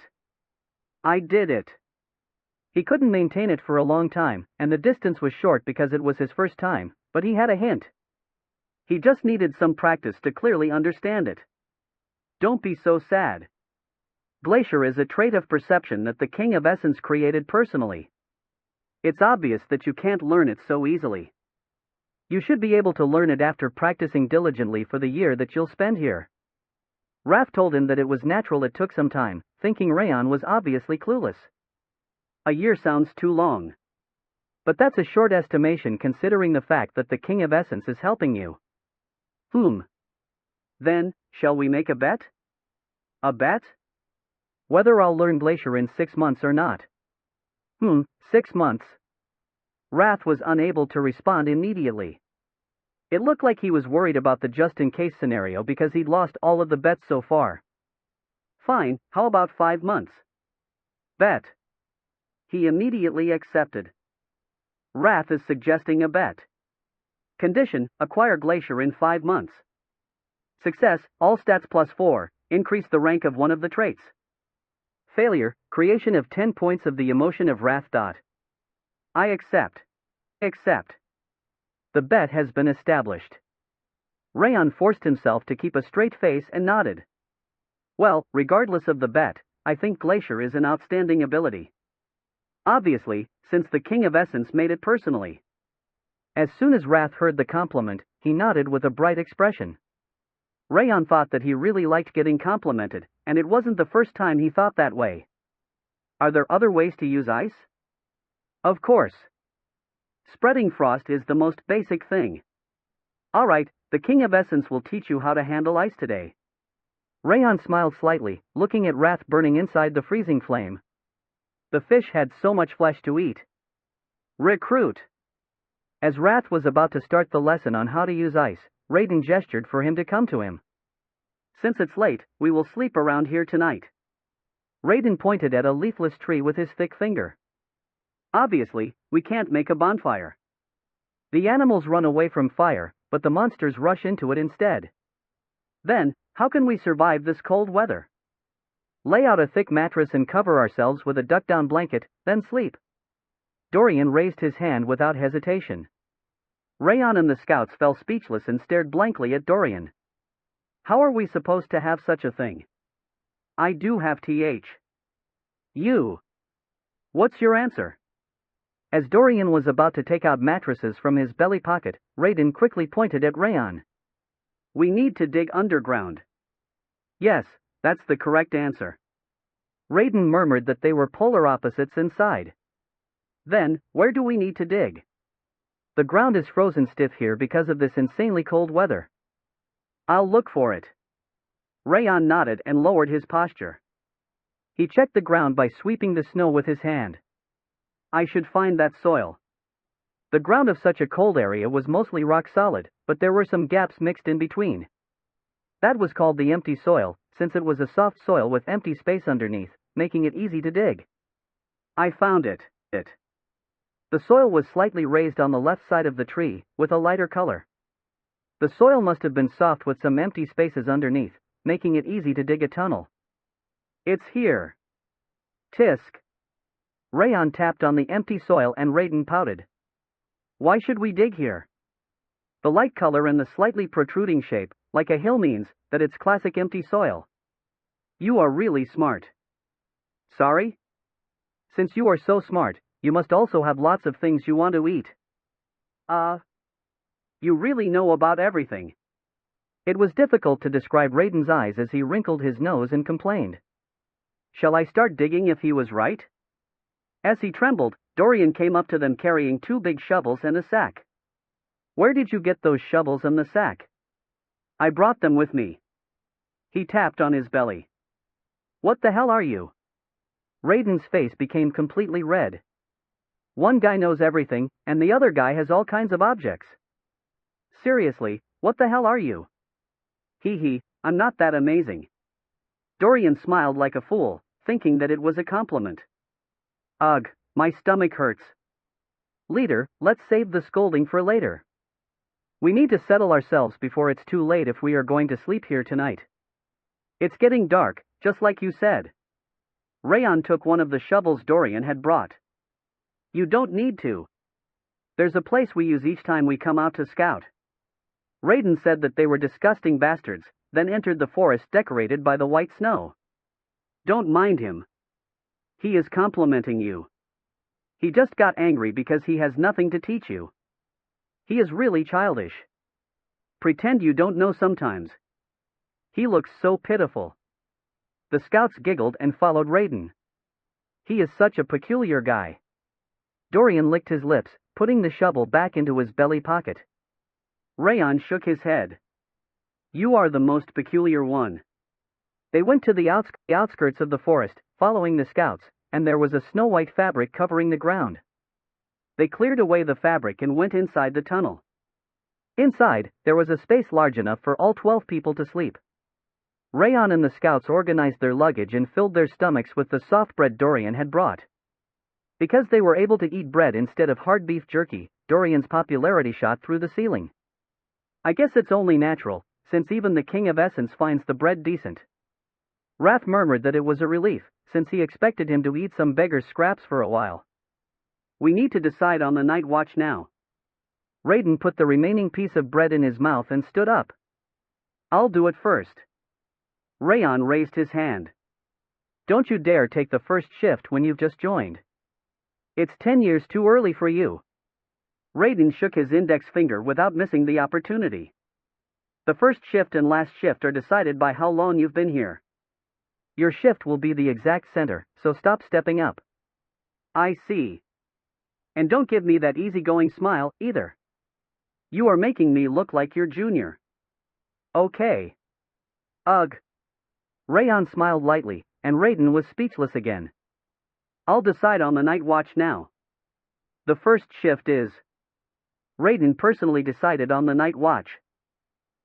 I did it. He couldn't maintain it for a long time, and the distance was short because it was his first time, but he had a hint. He just needed some practice to clearly understand it. Don't be so sad. Glacier is a trait of perception that the King of Essence created personally. It's obvious that you can't learn it so easily. You should be able to learn it after practicing diligently for the year that you'll spend here. Raph told him that it was natural it took some time, thinking Raon was obviously clueless. A year sounds too long. But that's a short estimation considering the fact that the King of Essence is helping you. Then, shall we make a bet? A bet? Whether I'll learn Glacier in 6 months or not. 6 months. Raph was unable to respond immediately. It looked like he was worried about the just-in-case scenario because he'd lost all of the bets so far. Fine, how about 5 months? Bet. He immediately accepted. Raph is suggesting a bet. Condition, acquire Glacier in 5 months. Success, all stats +4, increase the rank of one of the traits. Failure, creation of 10 points of the emotion of wrath. I accept. Accept. The bet has been established. Raon forced himself to keep a straight face and nodded. Well, regardless of the bet, I think Glacier is an outstanding ability. Obviously, since the King of Essence made it personally. As soon as Wrath heard the compliment, he nodded with a bright expression. Raon thought that he really liked getting complimented, and it wasn't the first time he thought that way. Are there other ways to use ice? Of course. Spreading frost is the most basic thing. Alright, the King of Essence will teach you how to handle ice today. Raon smiled slightly, looking at Wrath burning inside the freezing flame. The fish had so much flesh to eat. Recruit. As Wrath was about to start the lesson on how to use ice, Raiden gestured for him to come to him. Since it's late, we will sleep around here tonight. Raiden pointed at a leafless tree with his thick finger. Obviously, we can't make a bonfire. The animals run away from fire, but the monsters rush into it instead. Then, how can we survive this cold weather? Lay out a thick mattress and cover ourselves with a duck-down blanket, then sleep. Dorian raised his hand without hesitation. Raon and the scouts fell speechless and stared blankly at Dorian. How are we supposed to have such a thing? I do have th. You. What's your answer? As Dorian was about to take out mattresses from his belly pocket, Raiden quickly pointed at Raon. We need to dig underground. Yes, that's the correct answer. Raiden murmured that they were polar opposites inside. Then, where do we need to dig? The ground is frozen stiff here because of this insanely cold weather. I'll look for it. Raon nodded and lowered his posture. He checked the ground by sweeping the snow with his hand. I should find that soil. The ground of such a cold area was mostly rock solid, but there were some gaps mixed in between. That was called the empty soil, since it was a soft soil with empty space underneath, making it easy to dig. I found it. The soil was slightly raised on the left side of the tree, with a lighter color. The soil must have been soft with some empty spaces underneath, making it easy to dig a tunnel. It's here. Tisk. Raon tapped on the empty soil and Raiden pouted. Why should we dig here? The light color and the slightly protruding shape, like a hill, means that it's classic empty soil. You are really smart. Sorry? Since you are so smart, you must also have lots of things you want to eat. You really know about everything. It was difficult to describe Raiden's eyes as he wrinkled his nose and complained. Shall I start digging if he was right? As he trembled, Dorian came up to them carrying 2 big shovels and a sack. Where did you get those shovels and the sack? I brought them with me. He tapped on his belly. What the hell are you? Raiden's face became completely red. One guy knows everything, and the other guy has all kinds of objects. Seriously, what the hell are you? Hee, I'm not that amazing. Dorian smiled like a fool, thinking that it was a compliment. Ugh, my stomach hurts. Leader, let's save the scolding for later. We need to settle ourselves before it's too late if we are going to sleep here tonight. It's getting dark, just like you said. Raon took one of the shovels Dorian had brought. You don't need to. There's a place we use each time we come out to scout. Raiden said that they were disgusting bastards, then entered the forest decorated by the white snow. Don't mind him. He is complimenting you. He just got angry because he has nothing to teach you. He is really childish. Pretend you don't know sometimes. He looks so pitiful. The scouts giggled and followed Raiden. He is such a peculiar guy. Dorian licked his lips, putting the shovel back into his belly pocket. Raon shook his head. You are the most peculiar one. They went to the outskirts of the forest, following the scouts, and there was a snow-white fabric covering the ground. They cleared away the fabric and went inside the tunnel. Inside, there was a space large enough for all 12 people to sleep. Raon and the scouts organized their luggage and filled their stomachs with the soft bread Dorian had brought. Because they were able to eat bread instead of hard beef jerky, Dorian's popularity shot through the ceiling. I guess it's only natural, since even the King of Essence finds the bread decent. Wrath murmured that it was a relief, since he expected him to eat some beggar's scraps for a while. We need to decide on the night watch now. Raiden put the remaining piece of bread in his mouth and stood up. I'll do it first. Raon raised his hand. Don't you dare take the first shift when you've just joined. It's 10 years too early for you. Raiden shook his index finger without missing the opportunity. The first shift and last shift are decided by how long you've been here. Your shift will be the exact center, so stop stepping up. I see. And don't give me that easygoing smile, either. You are making me look like your junior. Okay. Ugh. Raon smiled lightly, and Raiden was speechless again. I'll decide on the night watch now. The first shift is... Raiden personally decided on the night watch.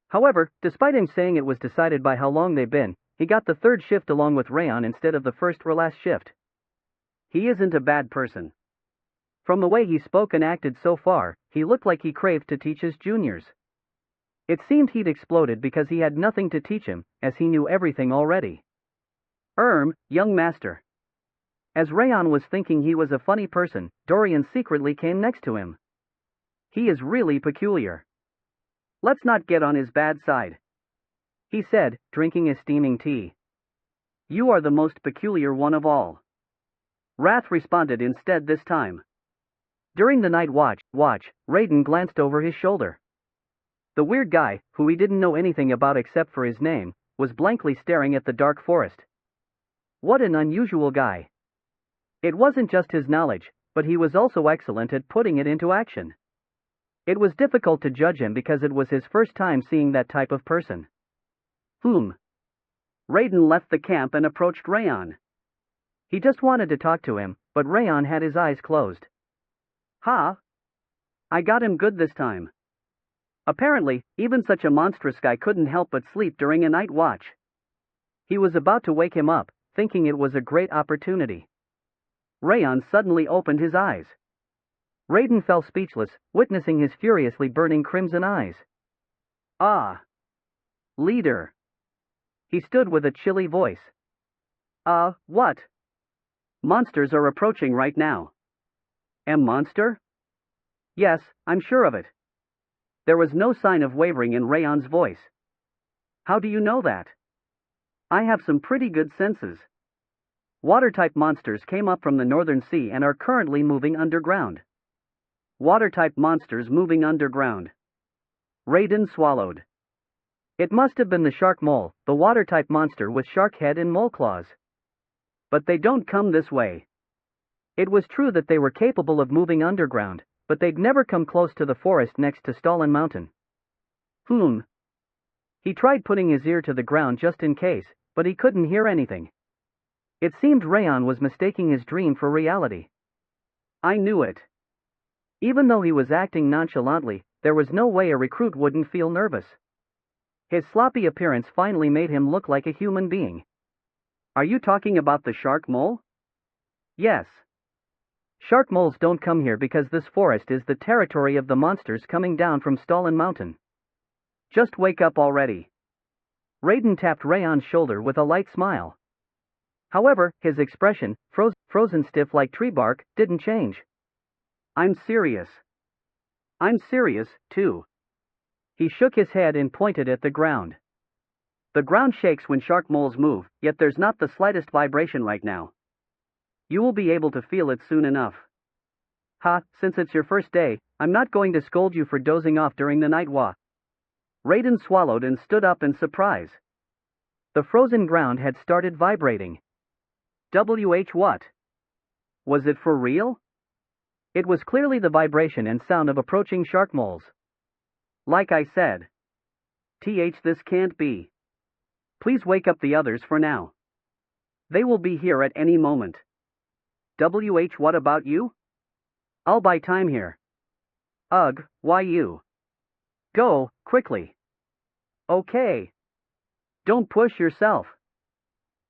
However, despite him saying it was decided by how long they've been, he got the third shift along with Raon instead of the first or last shift. He isn't a bad person. From the way he spoke and acted so far, he looked like he craved to teach his juniors. It seemed he'd exploded because he had nothing to teach him, as he knew everything already. Young master. As Raon was thinking he was a funny person, Dorian secretly came next to him. He is really peculiar. Let's not get on his bad side. He said, drinking his steaming tea. You are the most peculiar one of all. Wrath responded instead this time. During the night watch, Raiden glanced over his shoulder. The weird guy, who he didn't know anything about except for his name, was blankly staring at the dark forest. What an unusual guy. It wasn't just his knowledge, but he was also excellent at putting it into action. It was difficult to judge him because it was his first time seeing that type of person. Raiden left the camp and approached Raon. He just wanted to talk to him, but Raon had his eyes closed. Ha! I got him good this time. Apparently, even such a monstrous guy couldn't help but sleep during a night watch. He was about to wake him up, thinking it was a great opportunity. Raon suddenly opened his eyes. Raiden fell speechless, witnessing his furiously burning crimson eyes. Ah! Leader! He stood with a chilly voice. What? Monsters are approaching right now. Monster? Yes, I'm sure of it. There was no sign of wavering in Raon's voice. How do you know that? I have some pretty good senses. Water-type monsters came up from the northern sea and are currently moving underground. Water-type monsters moving underground. Raiden swallowed. It must have been the shark mole, the water-type monster with shark head and mole claws. But they don't come this way. It was true that they were capable of moving underground, but they'd never come close to the forest next to Stalin Mountain. He tried putting his ear to the ground just in case, but he couldn't hear anything. It seemed Raon was mistaking his dream for reality. I knew it. Even though he was acting nonchalantly, there was no way a recruit wouldn't feel nervous. His sloppy appearance finally made him look like a human being. Are you talking about the shark mole? Yes. Shark moles don't come here because this forest is the territory of the monsters coming down from Stalin Mountain. Just wake up already. Raiden tapped Raon's shoulder with a light smile. However, his expression, frozen stiff like tree bark, didn't change. I'm serious. I'm serious, too. He shook his head and pointed at the ground. The ground shakes when shark moles move, yet there's not the slightest vibration right now. You will be able to feel it soon enough. Since it's your first day, I'm not going to scold you for dozing off during the night walk. Raiden swallowed and stood up in surprise. The frozen ground had started vibrating. What? Was it for real? It was clearly the vibration and sound of approaching shark moles. Like I said. This can't be. Please wake up the others for now. They will be here at any moment. What about you? I'll buy time here. Ugh, why you? Go, quickly. Okay. Don't push yourself.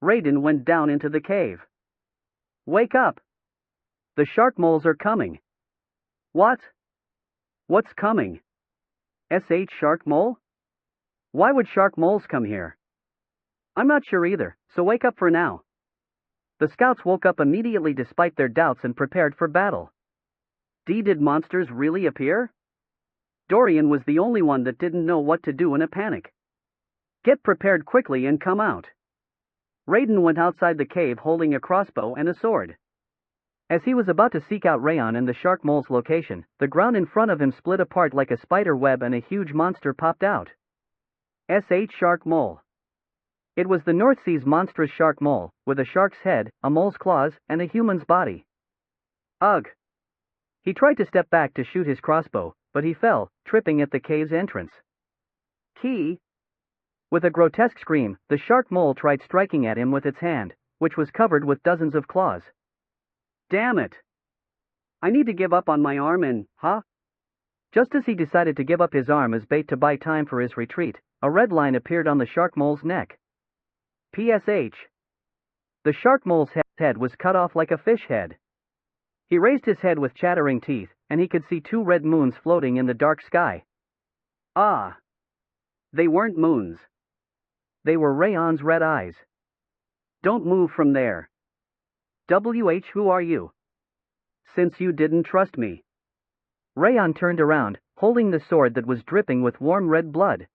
Raiden went down into the cave. Wake up. The shark moles are coming. What? What's coming? Shark mole? Why would shark moles come here? I'm not sure either, so wake up for now. The scouts woke up immediately despite their doubts and prepared for battle. Did monsters really appear? Dorian was the only one that didn't know what to do in a panic. Get prepared quickly and come out. Raiden went outside the cave holding a crossbow and a sword. As he was about to seek out Raon and the shark mole's location, the ground in front of him split apart like a spider web and a huge monster popped out. Shark mole. It was the North Sea's monstrous shark mole, with a shark's head, a mole's claws, and a human's body. Ugh! He tried to step back to shoot his crossbow, but he fell, tripping at the cave's entrance. Key! With a grotesque scream, the shark mole tried striking at him with its hand, which was covered with dozens of claws. Damn it! I need to give up on my arm and, Just as he decided to give up his arm as bait to buy time for his retreat, a red line appeared on the shark mole's neck. PSH. The shark mole's head was cut off like a fish head. He raised his head with chattering teeth, and he could see 2 red moons floating in the dark sky. They weren't moons. They were Raon's red eyes. Don't move from there. Who are you? Since you didn't trust me. Raon turned around, holding the sword that was dripping with warm red blood.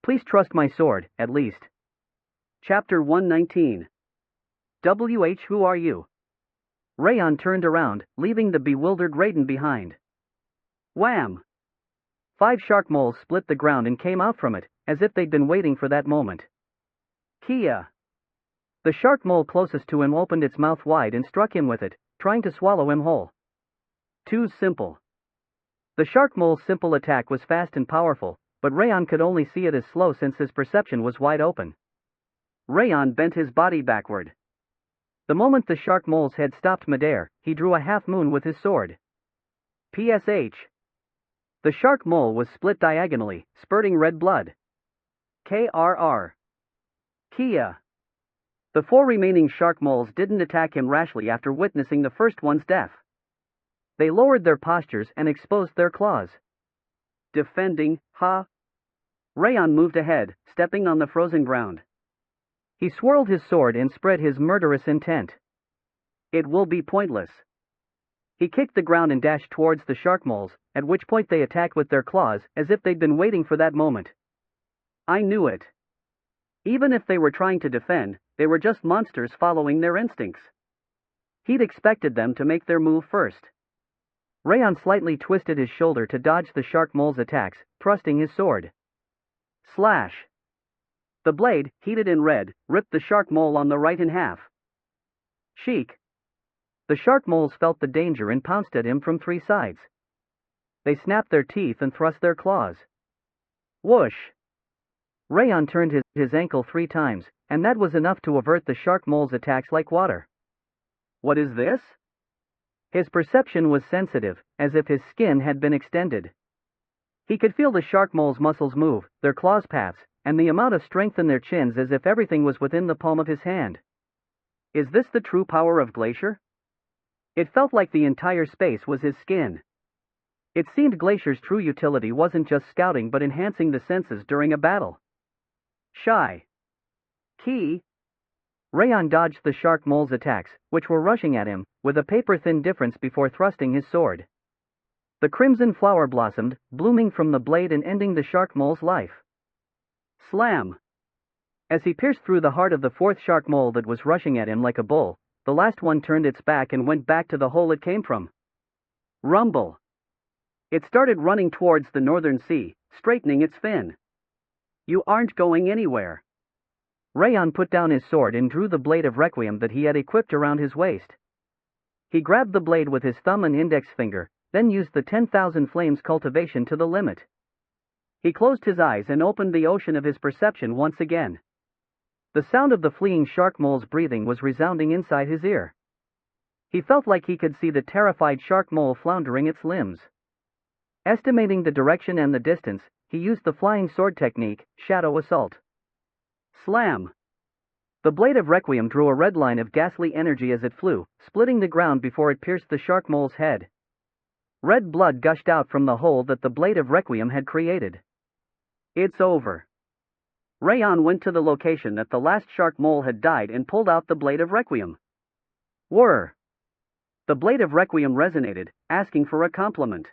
Please trust my sword, at least. Chapter 119. Who are you? Raon turned around, leaving the bewildered Raiden behind. Wham! 5 shark moles split the ground and came out from it, as if they'd been waiting for that moment. Kia! The shark mole closest to him opened its mouth wide and struck him with it, trying to swallow him whole. Too simple. The shark mole's simple attack was fast and powerful, but Raon could only see it as slow since his perception was wide open. Raon bent his body backward. The moment the shark mole's head stopped midair, he drew a half-moon with his sword. PSH. The shark mole was split diagonally, spurting red blood. KRR. Kia. The 4 remaining shark moles didn't attack him rashly after witnessing the first one's death. They lowered their postures and exposed their claws. Defending, Raon moved ahead, stepping on the frozen ground. He swirled his sword and spread his murderous intent. It will be pointless. He kicked the ground and dashed towards the shark moles, at which point they attacked with their claws, as if they'd been waiting for that moment. I knew it. Even if they were trying to defend, they were just monsters following their instincts. He'd expected them to make their move first. Raon slightly twisted his shoulder to dodge the shark mole's attacks, thrusting his sword. Slash! The blade, heated in red, ripped the shark mole on the right in half. Sheik! The shark moles felt the danger and pounced at him from 3 sides. They snapped their teeth and thrust their claws. Whoosh! Raon turned his ankle 3 times, and that was enough to avert the shark mole's attacks like water. What is this? His perception was sensitive, as if his skin had been extended. He could feel the shark mole's muscles move, their claws paths, and the amount of strength in their chins as if everything was within the palm of his hand. Is this the true power of Glacier? It felt like the entire space was his skin. It seemed Glacier's true utility wasn't just scouting but enhancing the senses during a battle. Shy. Key. Raon dodged the shark mole's attacks, which were rushing at him, with a paper-thin difference before thrusting his sword. The crimson flower blossomed, blooming from the blade and ending the shark mole's life. Slam! As he pierced through the heart of the 4th shark mole that was rushing at him like a bull, the last one turned its back and went back to the hole it came from. Rumble! It started running towards the northern sea, straightening its fin. You aren't going anywhere. Raon put down his sword and drew the blade of Requiem that he had equipped around his waist. He grabbed the blade with his thumb and index finger, then used the 10,000 flames cultivation to the limit. He closed his eyes and opened the ocean of his perception once again. The sound of the fleeing shark mole's breathing was resounding inside his ear. He felt like he could see the terrified shark mole floundering its limbs. Estimating the direction and the distance, he used the flying sword technique, Shadow Assault. Slam! The blade of Requiem drew a red line of ghastly energy as it flew, splitting the ground before it pierced the shark mole's head. Red blood gushed out from the hole that the blade of Requiem had created. It's over. Raon went to the location that the last shark mole had died and pulled out the blade of Requiem. Whir! The blade of Requiem resonated, asking for a compliment.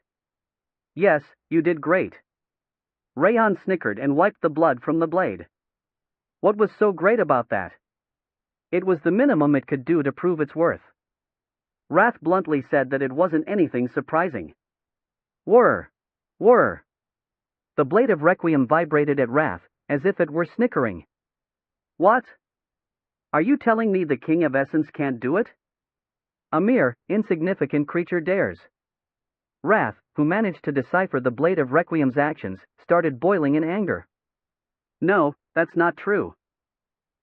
Yes, you did great. Raon snickered and wiped the blood from the blade. What was so great about that? It was the minimum it could do to prove its worth. Wrath bluntly said that it wasn't anything surprising. Whir! Whir! The blade of Requiem vibrated at Wrath, as if it were snickering. What? Are you telling me the King of Essence can't do it? A mere, insignificant creature dares. Wrath, who managed to decipher the blade of Requiem's actions, started boiling in anger. No, that's not true.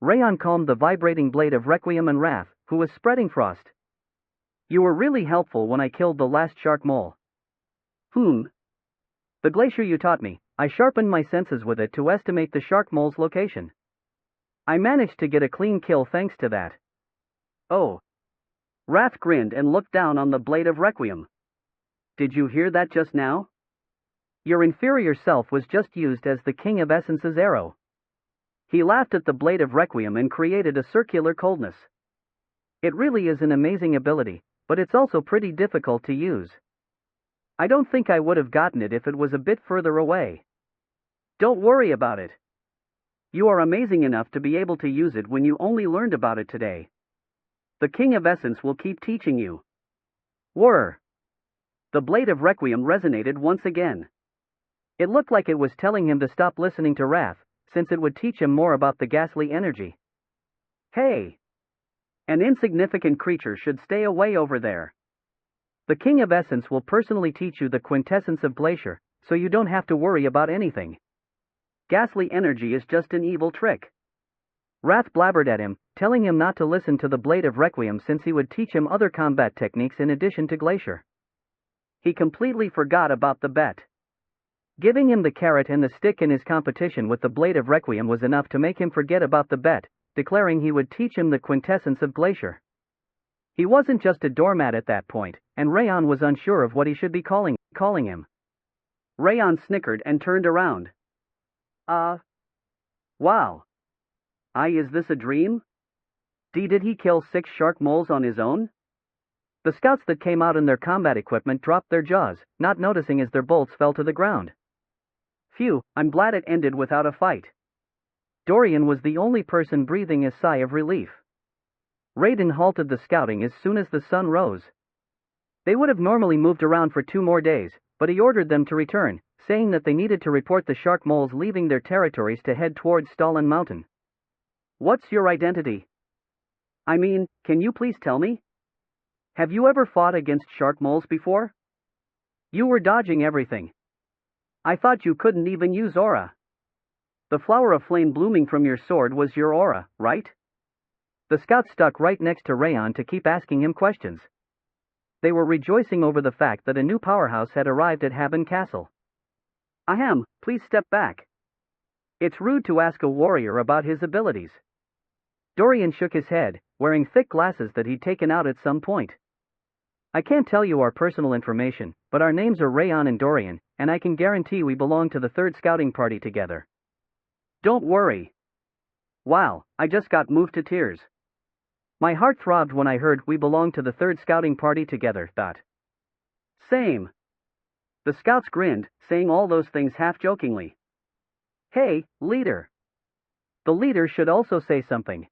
Raon calmed the vibrating blade of Requiem and Wrath, who was spreading frost. You were really helpful when I killed the last shark mole. The glacier you taught me, I sharpened my senses with it to estimate the shark mole's location. I managed to get a clean kill thanks to that. Oh. Wrath grinned and looked down on the blade of Requiem. Did you hear that just now? Your inferior self was just used as the King of Essence's arrow. He laughed at the blade of Requiem and created a circular coldness. It really is an amazing ability, but it's also pretty difficult to use. I don't think I would have gotten it if it was a bit further away. Don't worry about it. You are amazing enough to be able to use it when you only learned about it today. The King of Essence will keep teaching you. Whir! The blade of Requiem resonated once again. It looked like it was telling him to stop listening to Wrath, since it would teach him more about the ghastly energy. Hey! An insignificant creature should stay away over there. The King of Essence will personally teach you the quintessence of Glacier, so you don't have to worry about anything. Ghastly energy is just an evil trick. Wrath blabbered at him, telling him not to listen to the blade of Requiem since he would teach him other combat techniques in addition to Glacier. He completely forgot about the bet. Giving him the carrot and the stick in his competition with the blade of Requiem was enough to make him forget about the bet, declaring he would teach him the quintessence of Glacier. He wasn't just a doormat at that point, and Raon was unsure of what he should be calling him. Raon snickered and turned around. Wow. Is this a dream? Did he kill 6 shark moles on his own? The scouts that came out in their combat equipment dropped their jaws, not noticing as their bolts fell to the ground. Phew, I'm glad it ended without a fight. Dorian was the only person breathing a sigh of relief. Raiden halted the scouting as soon as the sun rose. They would have normally moved around for 2 more days, but he ordered them to return, saying that they needed to report the shark moles leaving their territories to head towards Stalin Mountain. What's your identity? I mean, can you please tell me? Have you ever fought against shark moles before? You were dodging everything. I thought you couldn't even use aura. The flower of flame blooming from your sword was your aura, right? The scouts stuck right next to Raon to keep asking him questions. They were rejoicing over the fact that a new powerhouse had arrived at Haben Castle. Ahem, please step back. It's rude to ask a warrior about his abilities. Dorian shook his head, wearing thick glasses that he'd taken out at some point. I can't tell you our personal information, but our names are Raon and Dorian, and I can guarantee we belong to the 3rd scouting party together. Don't worry. Wow, I just got moved to tears. My heart throbbed when I heard we belong to the 3rd scouting party together. Same. The scouts grinned, saying all those things half-jokingly. Hey, leader. The leader should also say something.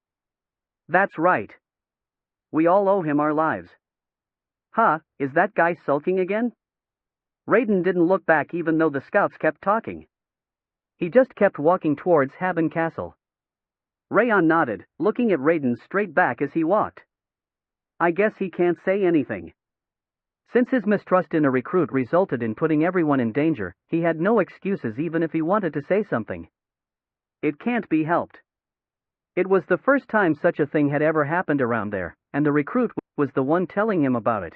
That's right. We all owe him our lives. Huh, is that guy sulking again? Raiden didn't look back even though the scouts kept talking. He just kept walking towards Haben Castle. Raon nodded, looking at Raiden straight back as he walked. I guess he can't say anything. Since his mistrust in a recruit resulted in putting everyone in danger, he had no excuses even if he wanted to say something. It can't be helped. It was the first time such a thing had ever happened around there, and the recruit was the one telling him about it.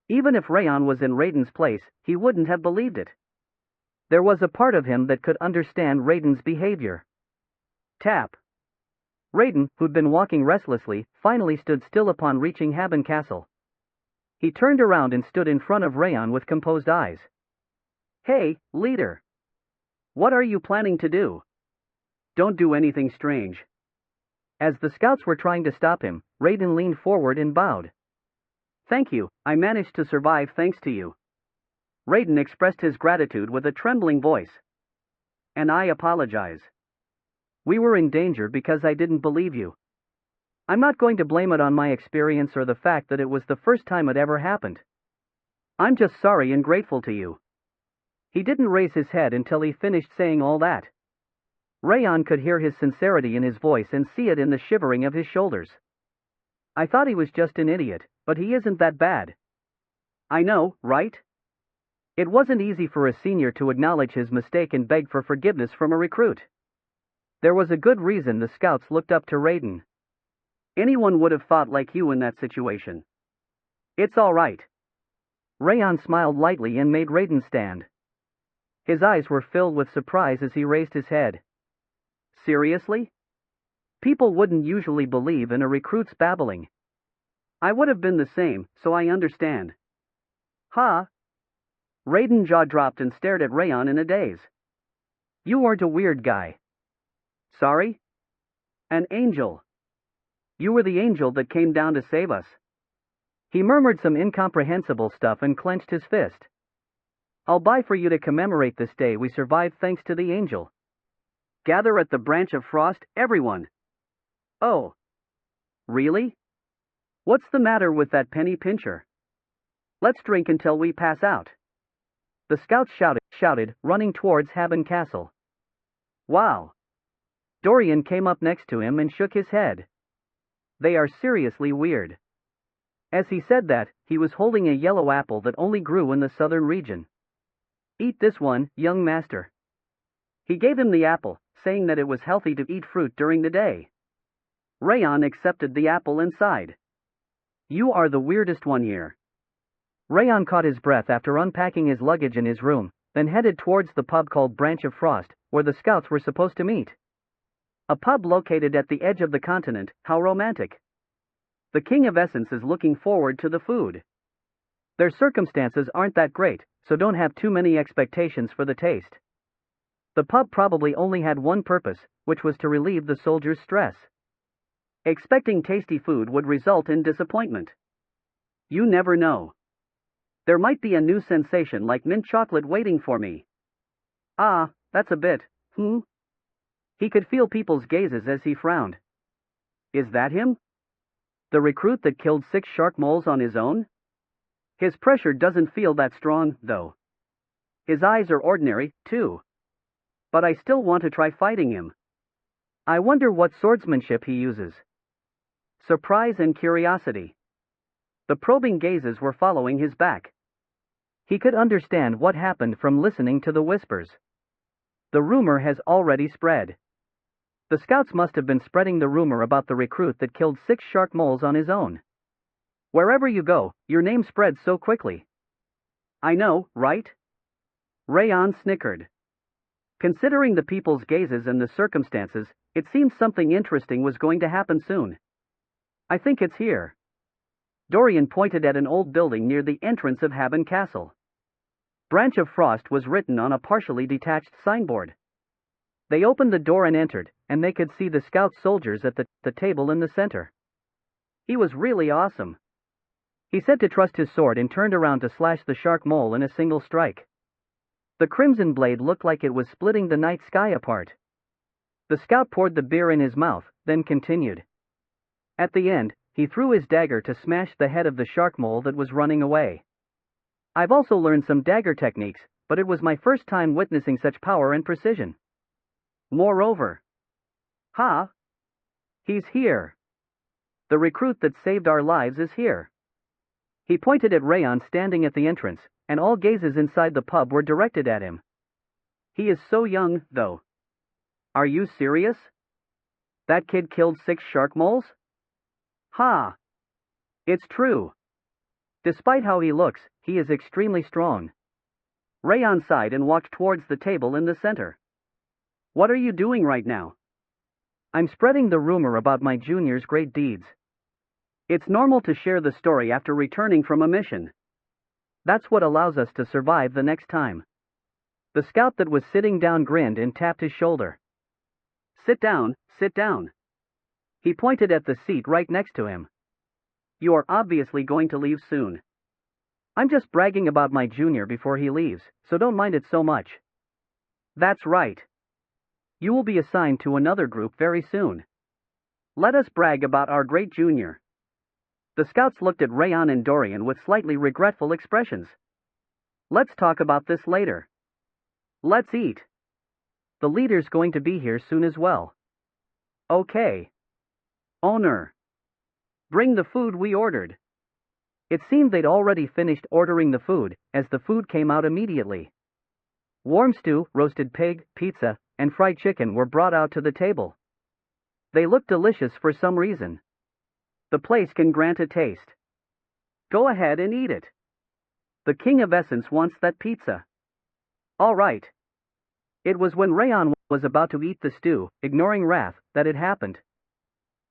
Even if Raon was in Raiden's place, he wouldn't have believed it. There was a part of him that could understand Raiden's behavior. Tap. Raiden, who'd been walking restlessly, finally stood still upon reaching Haben Castle. He turned around and stood in front of Raon with composed eyes. Hey, leader. What are you planning to do? Don't do anything strange. As the scouts were trying to stop him, Raiden leaned forward and bowed. Thank you, I managed to survive thanks to you. Raiden expressed his gratitude with a trembling voice. And I apologize. We were in danger because I didn't believe you. I'm not going to blame it on my experience or the fact that it was the first time it ever happened. I'm just sorry and grateful to you. He didn't raise his head until he finished saying all that. Raon could hear his sincerity in his voice and see it in the shivering of his shoulders. I thought he was just an idiot, but he isn't that bad. I know, right? It wasn't easy for a senior to acknowledge his mistake and beg for forgiveness from a recruit. There was a good reason the scouts looked up to Raiden. Anyone would have thought like you in that situation. It's all right. Raon smiled lightly and made Raiden stand. His eyes were filled with surprise as he raised his head. Seriously? People wouldn't usually believe in a recruit's babbling. I would have been the same, so I understand. Huh? Raiden's jaw dropped and stared at Raon in a daze. You weren't a weird guy. Sorry? An angel. You were the angel that came down to save us. He murmured some incomprehensible stuff and clenched his fist. I'll buy for you to commemorate this day we survived thanks to the angel. Gather at the branch of frost, everyone. Oh. Really? What's the matter with that penny pincher? Let's drink until we pass out. The scouts shouted, running towards Haben Castle. Wow. Dorian came up next to him and shook his head. They are seriously weird. As he said that, he was holding a yellow apple that only grew in the southern region. Eat this one, young master. He gave him the apple, saying that it was healthy to eat fruit during the day. Raon accepted the apple and sighed. You are the weirdest one here. Raon caught his breath after unpacking his luggage in his room, then headed towards the pub called Branch of Frost, where the scouts were supposed to meet. A pub located at the edge of the continent, how romantic. The King of Essence is looking forward to the food. Their circumstances aren't that great, so don't have too many expectations for the taste. The pub probably only had one purpose, which was to relieve the soldiers' stress. Expecting tasty food would result in disappointment. You never know. There might be a new sensation like mint chocolate waiting for me. Ah, that's a bit, He could feel people's gazes as he frowned. Is that him? The recruit that killed 6 shark moles on his own? His pressure doesn't feel that strong, though. His eyes are ordinary, too. But I still want to try fighting him. I wonder what swordsmanship he uses. Surprise and curiosity. The probing gazes were following his back. He could understand what happened from listening to the whispers. The rumor has already spread. The scouts must have been spreading the rumor about the recruit that killed 6 shark moles on his own. Wherever you go, your name spreads so quickly. I know, right? Raon snickered. Considering the people's gazes and the circumstances, it seemed something interesting was going to happen soon. I think it's here. Dorian pointed at an old building near the entrance of Haben Castle. Branch of Frost was written on a partially detached signboard. They opened the door and entered, and they could see the scout soldiers at the table in the center. He was really awesome. He said to trust his sword and turned around to slash the shark mole in a single strike. The crimson blade looked like it was splitting the night sky apart. The scout poured the beer in his mouth, then continued. At the end, he threw his dagger to smash the head of the shark mole that was running away. I've also learned some dagger techniques, but it was my first time witnessing such power and precision. Moreover. He's here. The recruit that saved our lives is here. He pointed at Raon standing at the entrance, and all gazes inside the pub were directed at him. He is so young, though. Are you serious? That kid killed 6 shark moles? It's true. Despite how he looks, he is extremely strong. Raon sighed and walked towards the table in the center. What are you doing right now? I'm spreading the rumor about my junior's great deeds. It's normal to share the story after returning from a mission. That's what allows us to survive the next time. The scout that was sitting down grinned and tapped his shoulder. Sit down, sit down. He pointed at the seat right next to him. You are obviously going to leave soon. I'm just bragging about my junior before he leaves, so don't mind it so much. That's right. You will be assigned to another group very soon. Let us brag about our great junior. The scouts looked at Raon and Dorian with slightly regretful expressions. Let's talk about this later. Let's eat. The leader's going to be here soon as well. Okay. Owner. Bring the food we ordered. It seemed they'd already finished ordering the food, as the food came out immediately. Warm stew, roasted pig, pizza, and fried chicken were brought out to the table. They looked delicious for some reason. The place can grant a taste. Go ahead and eat it. The King of Essence wants that pizza. All right. It was when Raon was about to eat the stew, ignoring wrath, that it happened.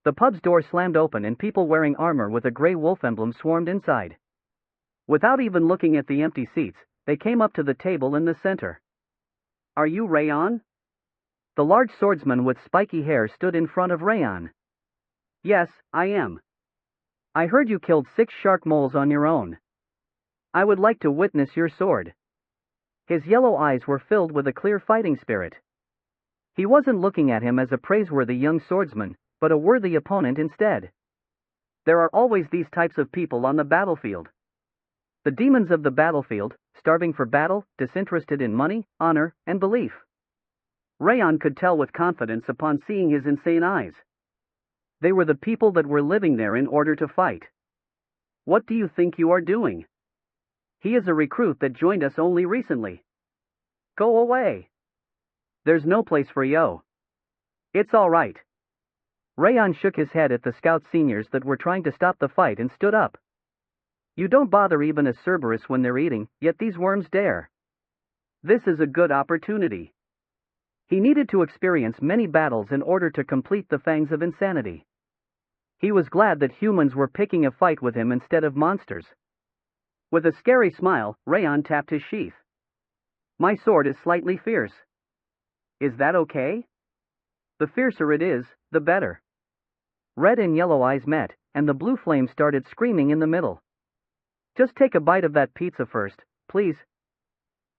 The pub's door slammed open and people wearing armor with a gray wolf emblem swarmed inside. Without even looking at the empty seats, they came up to the table in the center. Are you Raon? The large swordsman with spiky hair stood in front of Raon. Yes, I am. I heard you killed 6 shark moles on your own. I would like to witness your sword. His yellow eyes were filled with a clear fighting spirit. He wasn't looking at him as a praiseworthy young swordsman, but a worthy opponent instead. There are always these types of people on the battlefield. The demons of the battlefield, starving for battle, disinterested in money, honor, and belief. Raon could tell with confidence upon seeing his insane eyes. They were the people that were living there in order to fight. What do you think you are doing? He is a recruit that joined us only recently. Go away. There's no place for Yo. It's all right. Raon shook his head at the scout seniors that were trying to stop the fight and stood up. You don't bother even a Cerberus when they're eating, yet these worms dare. This is a good opportunity. He needed to experience many battles in order to complete the fangs of insanity. He was glad that humans were picking a fight with him instead of monsters. With a scary smile, Raon tapped his sheath. My sword is slightly fierce. Is that okay? The fiercer it is, the better. Red and yellow eyes met, and the blue flame started screaming in the middle. Just take a bite of that pizza first, please.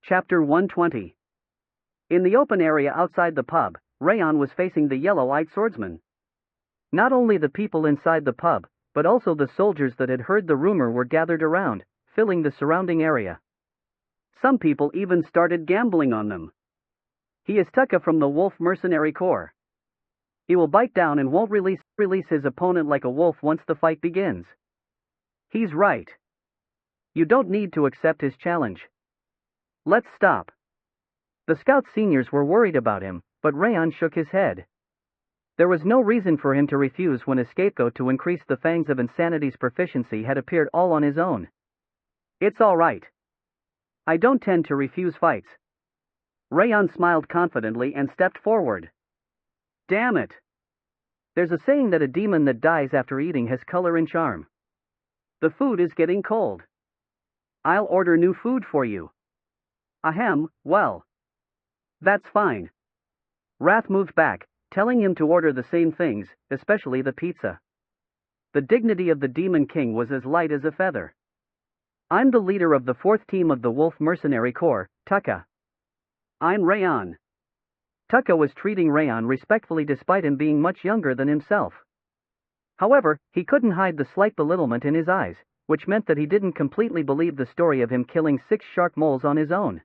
Chapter 120. In the open area outside the pub, Raon was facing the yellow-eyed swordsman. Not only the people inside the pub, but also the soldiers that had heard the rumor were gathered around, filling the surrounding area. Some people even started gambling on them. He is Tucka from the Wolf Mercenary Corps. He will bite down and won't release his opponent like a wolf once the fight begins. He's right. You don't need to accept his challenge. Let's stop. The scout seniors were worried about him, but Raon shook his head. There was no reason for him to refuse when a scapegoat to increase the Fangs of Insanity's proficiency had appeared all on his own. It's all right. I don't tend to refuse fights. Raon smiled confidently and stepped forward. Damn it. There's a saying that a demon that dies after eating has color and charm. The food is getting cold. I'll order new food for you. Ahem, well. That's fine. Wrath moved back, telling him to order the same things, especially the pizza. The dignity of the Demon King was as light as a feather. I'm the leader of the 4th team of the Wolf Mercenary Corps, Tucka. I'm Raon. Tucka was treating Raon respectfully despite him being much younger than himself. However, he couldn't hide the slight belittlement in his eyes, which meant that he didn't completely believe the story of him killing 6 shark moles on his own.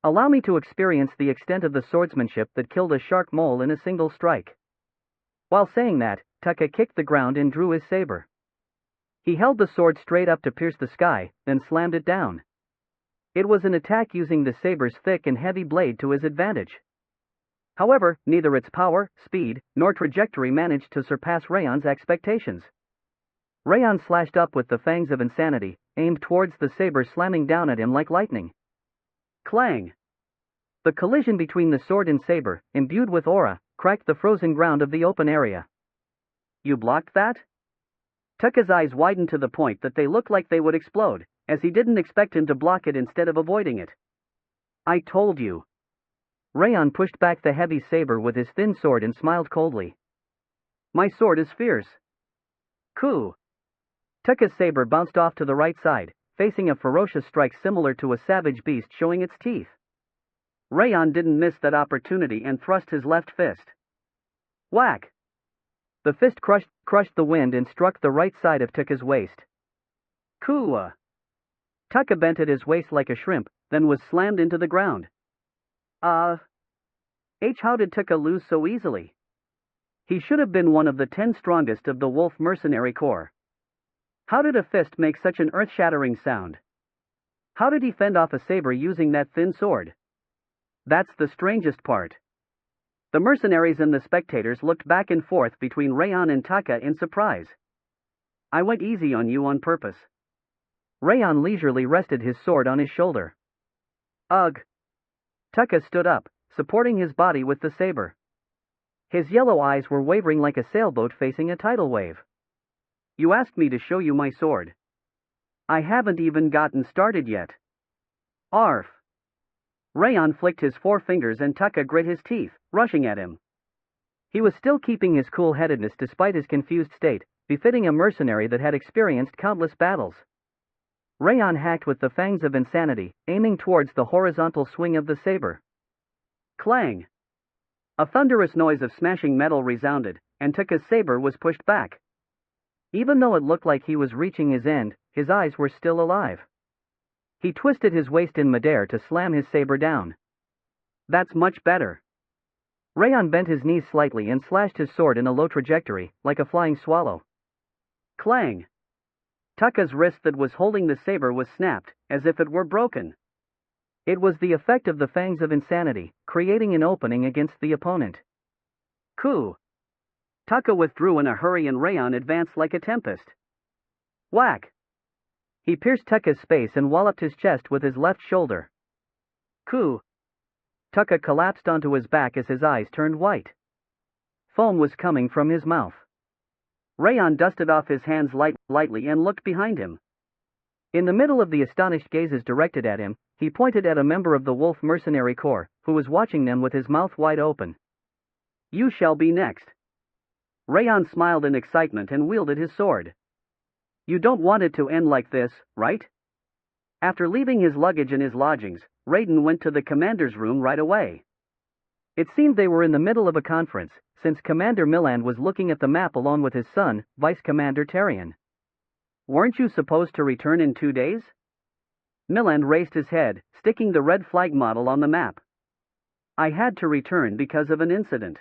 Allow me to experience the extent of the swordsmanship that killed a shark mole in a single strike. While saying that, Tucka kicked the ground and drew his saber. He held the sword straight up to pierce the sky, then slammed it down. It was an attack using the saber's thick and heavy blade to his advantage. However, neither its power, speed, nor trajectory managed to surpass Raon's expectations. Raon slashed up with the Fangs of Insanity, aimed towards the saber, slamming down at him like lightning. Clang! The collision between the sword and saber, imbued with aura, cracked the frozen ground of the open area. You blocked that? Tucka's eyes widened to the point that they looked like they would explode, as he didn't expect him to block it instead of avoiding it. I told you. Raon pushed back the heavy saber with his thin sword and smiled coldly. My sword is fierce. Coo! Tucka's saber bounced off to the right side, facing a ferocious strike similar to a savage beast showing its teeth. Raon didn't miss that opportunity and thrust his left fist. Whack! The fist crushed the wind and struck the right side of Tucka's waist. Coo! Tucka bent at his waist like a shrimp, then was slammed into the ground. How did Tucka lose so easily? He should have been one of the 10 strongest of the Wolf Mercenary Corps. How did a fist make such an earth-shattering sound? How did he fend off a saber using that thin sword? That's the strangest part. The mercenaries and the spectators looked back and forth between Raon and Tucka in surprise. I went easy on you on purpose. Raon leisurely rested his sword on his shoulder. Ugh! Tucka stood up, supporting his body with the saber. His yellow eyes were wavering like a sailboat facing a tidal wave. You asked me to show you my sword. I haven't even gotten started yet. Arf! Raon flicked his forefingers and Tucka grit his teeth, rushing at him. He was still keeping his cool-headedness despite his confused state, befitting a mercenary that had experienced countless battles. Raon hacked with the Fangs of Insanity, aiming towards the horizontal swing of the saber. Clang! A thunderous noise of smashing metal resounded, and Tucka's saber was pushed back. Even though it looked like he was reaching his end, his eyes were still alive. He twisted his waist in midair to slam his saber down. That's much better. Raon bent his knees slightly and slashed his sword in a low trajectory, like a flying swallow. Clang! Tucka's wrist that was holding the saber was snapped, as if it were broken. It was the effect of the Fangs of Insanity, creating an opening against the opponent. Coo! Tucka withdrew in a hurry and Raon advanced like a tempest. Whack! He pierced Tucka's space and walloped his chest with his left shoulder. Coo! Tucka collapsed onto his back as his eyes turned white. Foam was coming from his mouth. Raon dusted off his hands lightly and looked behind him. In the middle of the astonished gazes directed at him, he pointed at a member of the Wolf Mercenary Corps, who was watching them with his mouth wide open. You shall be next. Raon smiled in excitement and wielded his sword. You don't want it to end like this, right? After leaving his luggage in his lodgings, Raiden went to the commander's room right away. It seemed they were in the middle of a conference, since Commander Milland was looking at the map along with his son, Vice Commander Tarion. Weren't you supposed to return in 2 days? Milland raised his head, sticking the red flag model on the map. I had to return because of an incident.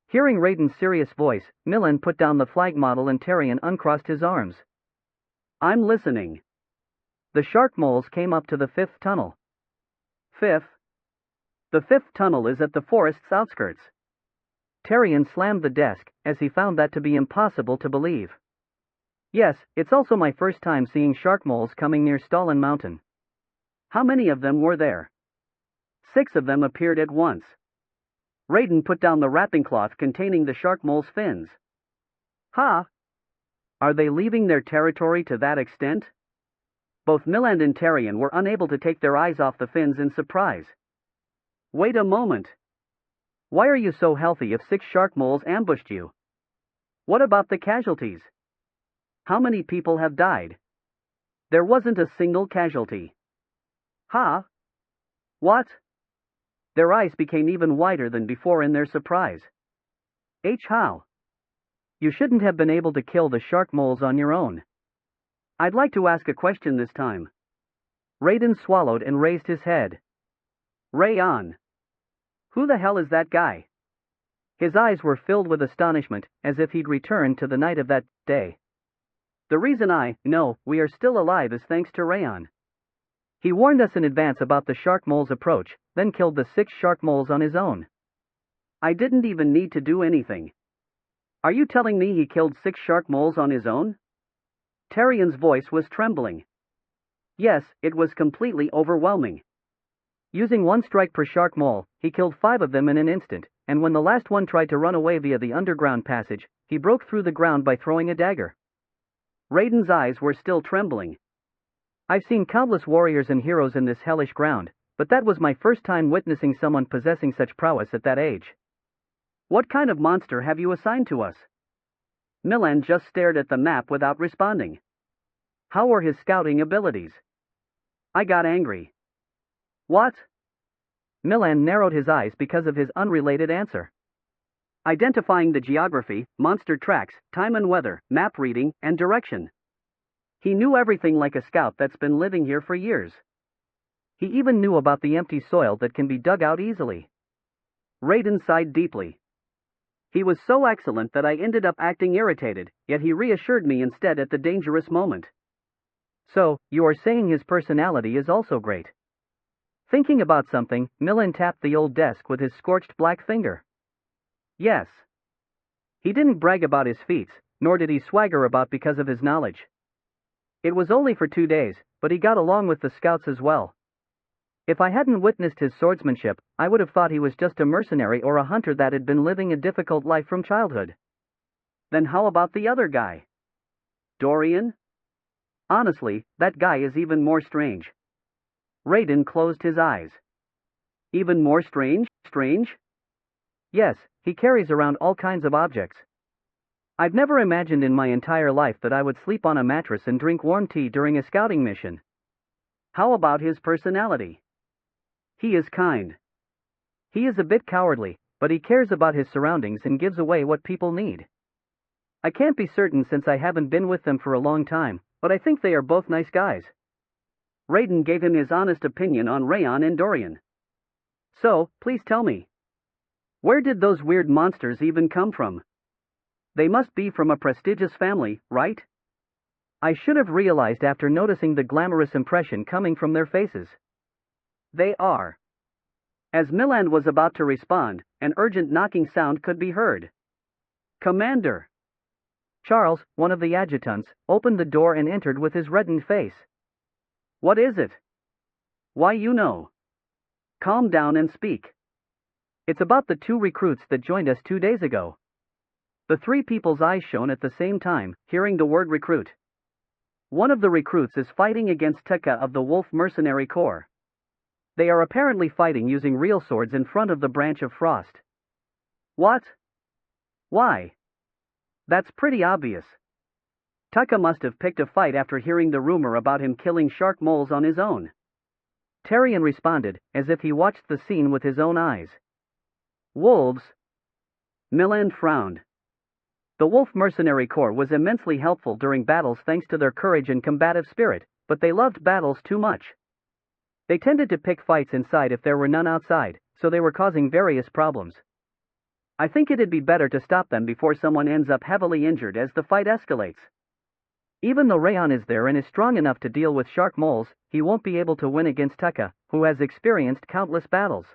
Hearing Raiden's serious voice, Milland put down the flag model and Tarion uncrossed his arms. I'm listening. The shark moles came up to the 5th tunnel. 5th? The 5th tunnel is at the forest's outskirts. Tarion slammed the desk, as he found that to be impossible to believe. Yes, it's also my first time seeing shark moles coming near Stalin Mountain. How many of them were there? 6 of them appeared at once. Raiden put down the wrapping cloth containing the shark mole's fins. Ha! Are they leaving their territory to that extent? Both Milland and Tarion were unable to take their eyes off the fins in surprise. Wait a moment. Why are you so healthy if 6 shark moles ambushed you? What about the casualties? How many people have died? There wasn't a single casualty. Ha! What? Their eyes became even wider than before in their surprise. How? You shouldn't have been able to kill the shark moles on your own. I'd like to ask a question this time. Raiden swallowed and raised his head. Raon. Who the hell is that guy? His eyes were filled with astonishment, as if he'd returned to the night of that day. The reason I know we are still alive is thanks to Raon. He warned us in advance about the shark mole's approach, then killed the 6 shark moles on his own. I didn't even need to do anything. Are you telling me he killed 6 shark moles on his own? Tarion's voice was trembling. Yes, it was completely overwhelming. Using 1 strike per shark mole, he killed 5 of them in an instant, and when the last one tried to run away via the underground passage, he broke through the ground by throwing a dagger. Raiden's eyes were still trembling. I've seen countless warriors and heroes in this hellish ground, but that was my first time witnessing someone possessing such prowess at that age. What kind of monster have you assigned to us? Milland just stared at the map without responding. How were his scouting abilities? I got angry. What? Milland narrowed his eyes because of his unrelated answer. Identifying the geography, monster tracks, time and weather, map reading, and direction. He knew everything like a scout that's been living here for years. He even knew about the empty soil that can be dug out easily. Raiden sighed deeply. He was so excellent that I ended up acting irritated, yet he reassured me instead at the dangerous moment. So, you are saying his personality is also great. Thinking about something, Milland tapped the old desk with his scorched black finger. Yes. He didn't brag about his feats, nor did he swagger about because of his knowledge. It was only for 2 days, but he got along with the scouts as well. If I hadn't witnessed his swordsmanship, I would have thought he was just a mercenary or a hunter that had been living a difficult life from childhood. Then how about the other guy? Dorian? Honestly, that guy is even more strange. Raiden closed his eyes. Even more strange? Yes, he carries around all kinds of objects. I've never imagined in my entire life that I would sleep on a mattress and drink warm tea during a scouting mission. How about his personality? He is kind. He is a bit cowardly, but he cares about his surroundings and gives away what people need. I can't be certain since I haven't been with them for a long time, but I think they are both nice guys. Raiden gave him his honest opinion on Raon and Dorian. So, please tell me. Where did those weird monsters even come from? They must be from a prestigious family, right? I should have realized after noticing the glamorous impression coming from their faces. They are. As Milland was about to respond, an urgent knocking sound could be heard. Commander! Charles, one of the adjutants, opened the door and entered with his reddened face. What is it? Why, you know. Calm down and speak. It's about the 2 recruits that joined us 2 days ago. The 3 people's eyes shone at the same time, hearing the word recruit. One of the recruits is fighting against Tekka of the Wolf Mercenary Corps. They are apparently fighting using real swords in front of the branch of Frost. What? Why? That's pretty obvious. Tucka must have picked a fight after hearing the rumor about him killing shark moles on his own. Tarion responded, as if he watched the scene with his own eyes. Wolves? Milan frowned. The Wolf Mercenary Corps was immensely helpful during battles thanks to their courage and combative spirit, but they loved battles too much. They tended to pick fights inside if there were none outside, so they were causing various problems. I think it'd be better to stop them before someone ends up heavily injured as the fight escalates. Even though Raon is there and is strong enough to deal with shark moles, he won't be able to win against Tucka, who has experienced countless battles.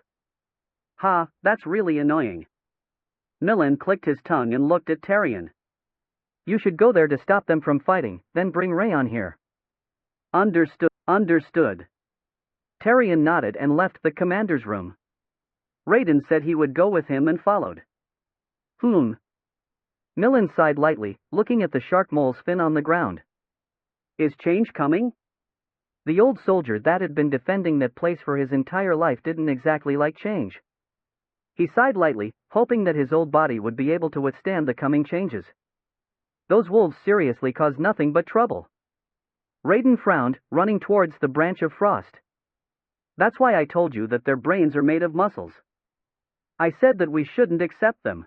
Ha, that's really annoying. Milan clicked his tongue and looked at Tarion. You should go there to stop them from fighting, then bring Raon here. Understood. Tarion nodded and left the commander's room. Raiden said he would go with him and followed. Milan sighed lightly, looking at the shark mole's fin on the ground. Is change coming? The old soldier that had been defending that place for his entire life didn't exactly like change. He sighed lightly, hoping that his old body would be able to withstand the coming changes. Those wolves seriously caused nothing but trouble. Raiden frowned, running towards the branch of frost. That's why I told you that their brains are made of muscles. I said that we shouldn't accept them.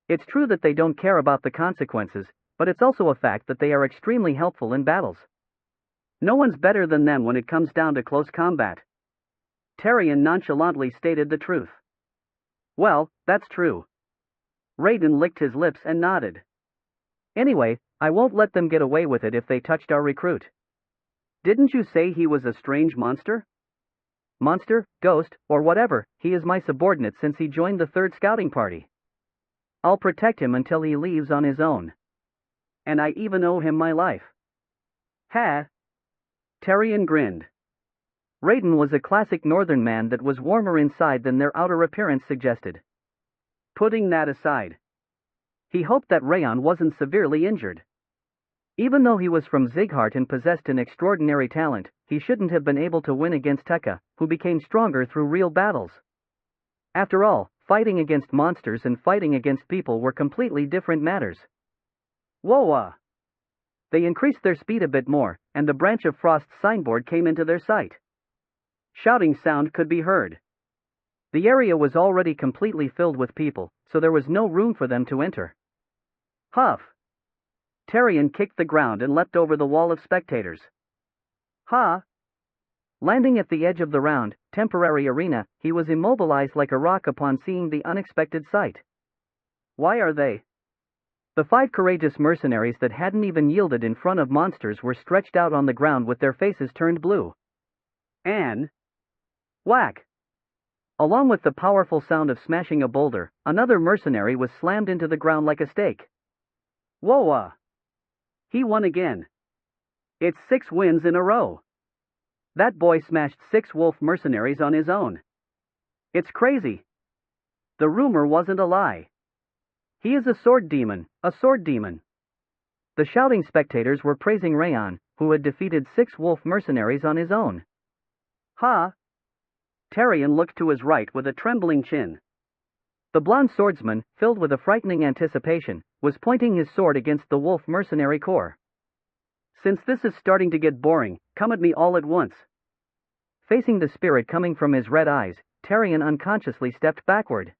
It's true that they don't care about the consequences, but it's also a fact that they are extremely helpful in battles. No one's better than them when it comes down to close combat. Tarion nonchalantly stated the truth. Well, that's true. Raiden licked his lips and nodded. Anyway, I won't let them get away with it if they touched our recruit. Didn't you say he was a strange monster? Monster, ghost, or whatever, he is my subordinate since he joined the 3rd Scouting Party. I'll protect him until he leaves on his own. And I even owe him my life. Ha! Tarion grinned. Raiden was a classic northern man that was warmer inside than their outer appearance suggested. Putting that aside, he hoped that Raon wasn't severely injured. Even though he was from Zighart and possessed an extraordinary talent, he shouldn't have been able to win against Tucka, who became stronger through real battles. After all, fighting against monsters and fighting against people were completely different matters. Whoa! They increased their speed a bit more, and the branch of frost signboard came into their sight. Shouting sound could be heard. The area was already completely filled with people, so there was no room for them to enter. Huff! Tarion kicked the ground and leapt over the wall of spectators. Ha! Landing at the edge of the round, temporary arena, he was immobilized like a rock upon seeing the unexpected sight. Why are they? The 5 courageous mercenaries that hadn't even yielded in front of monsters were stretched out on the ground with their faces turned blue. And whack! Along with the powerful sound of smashing a boulder, another mercenary was slammed into the ground like a stake. Whoa! He won again. It's 6 wins in a row. That boy smashed 6 wolf mercenaries on his own. It's crazy. The rumor wasn't a lie. He is a sword demon, a sword demon. The shouting spectators were praising Raon, who had defeated 6 wolf mercenaries on his own. Ha! Tarion looked to his right with a trembling chin. The blond swordsman, filled with a frightening anticipation, was pointing his sword against the wolf mercenary corps. Since this is starting to get boring, come at me all at once. Facing the spirit coming from his red eyes, Tarion unconsciously stepped backward.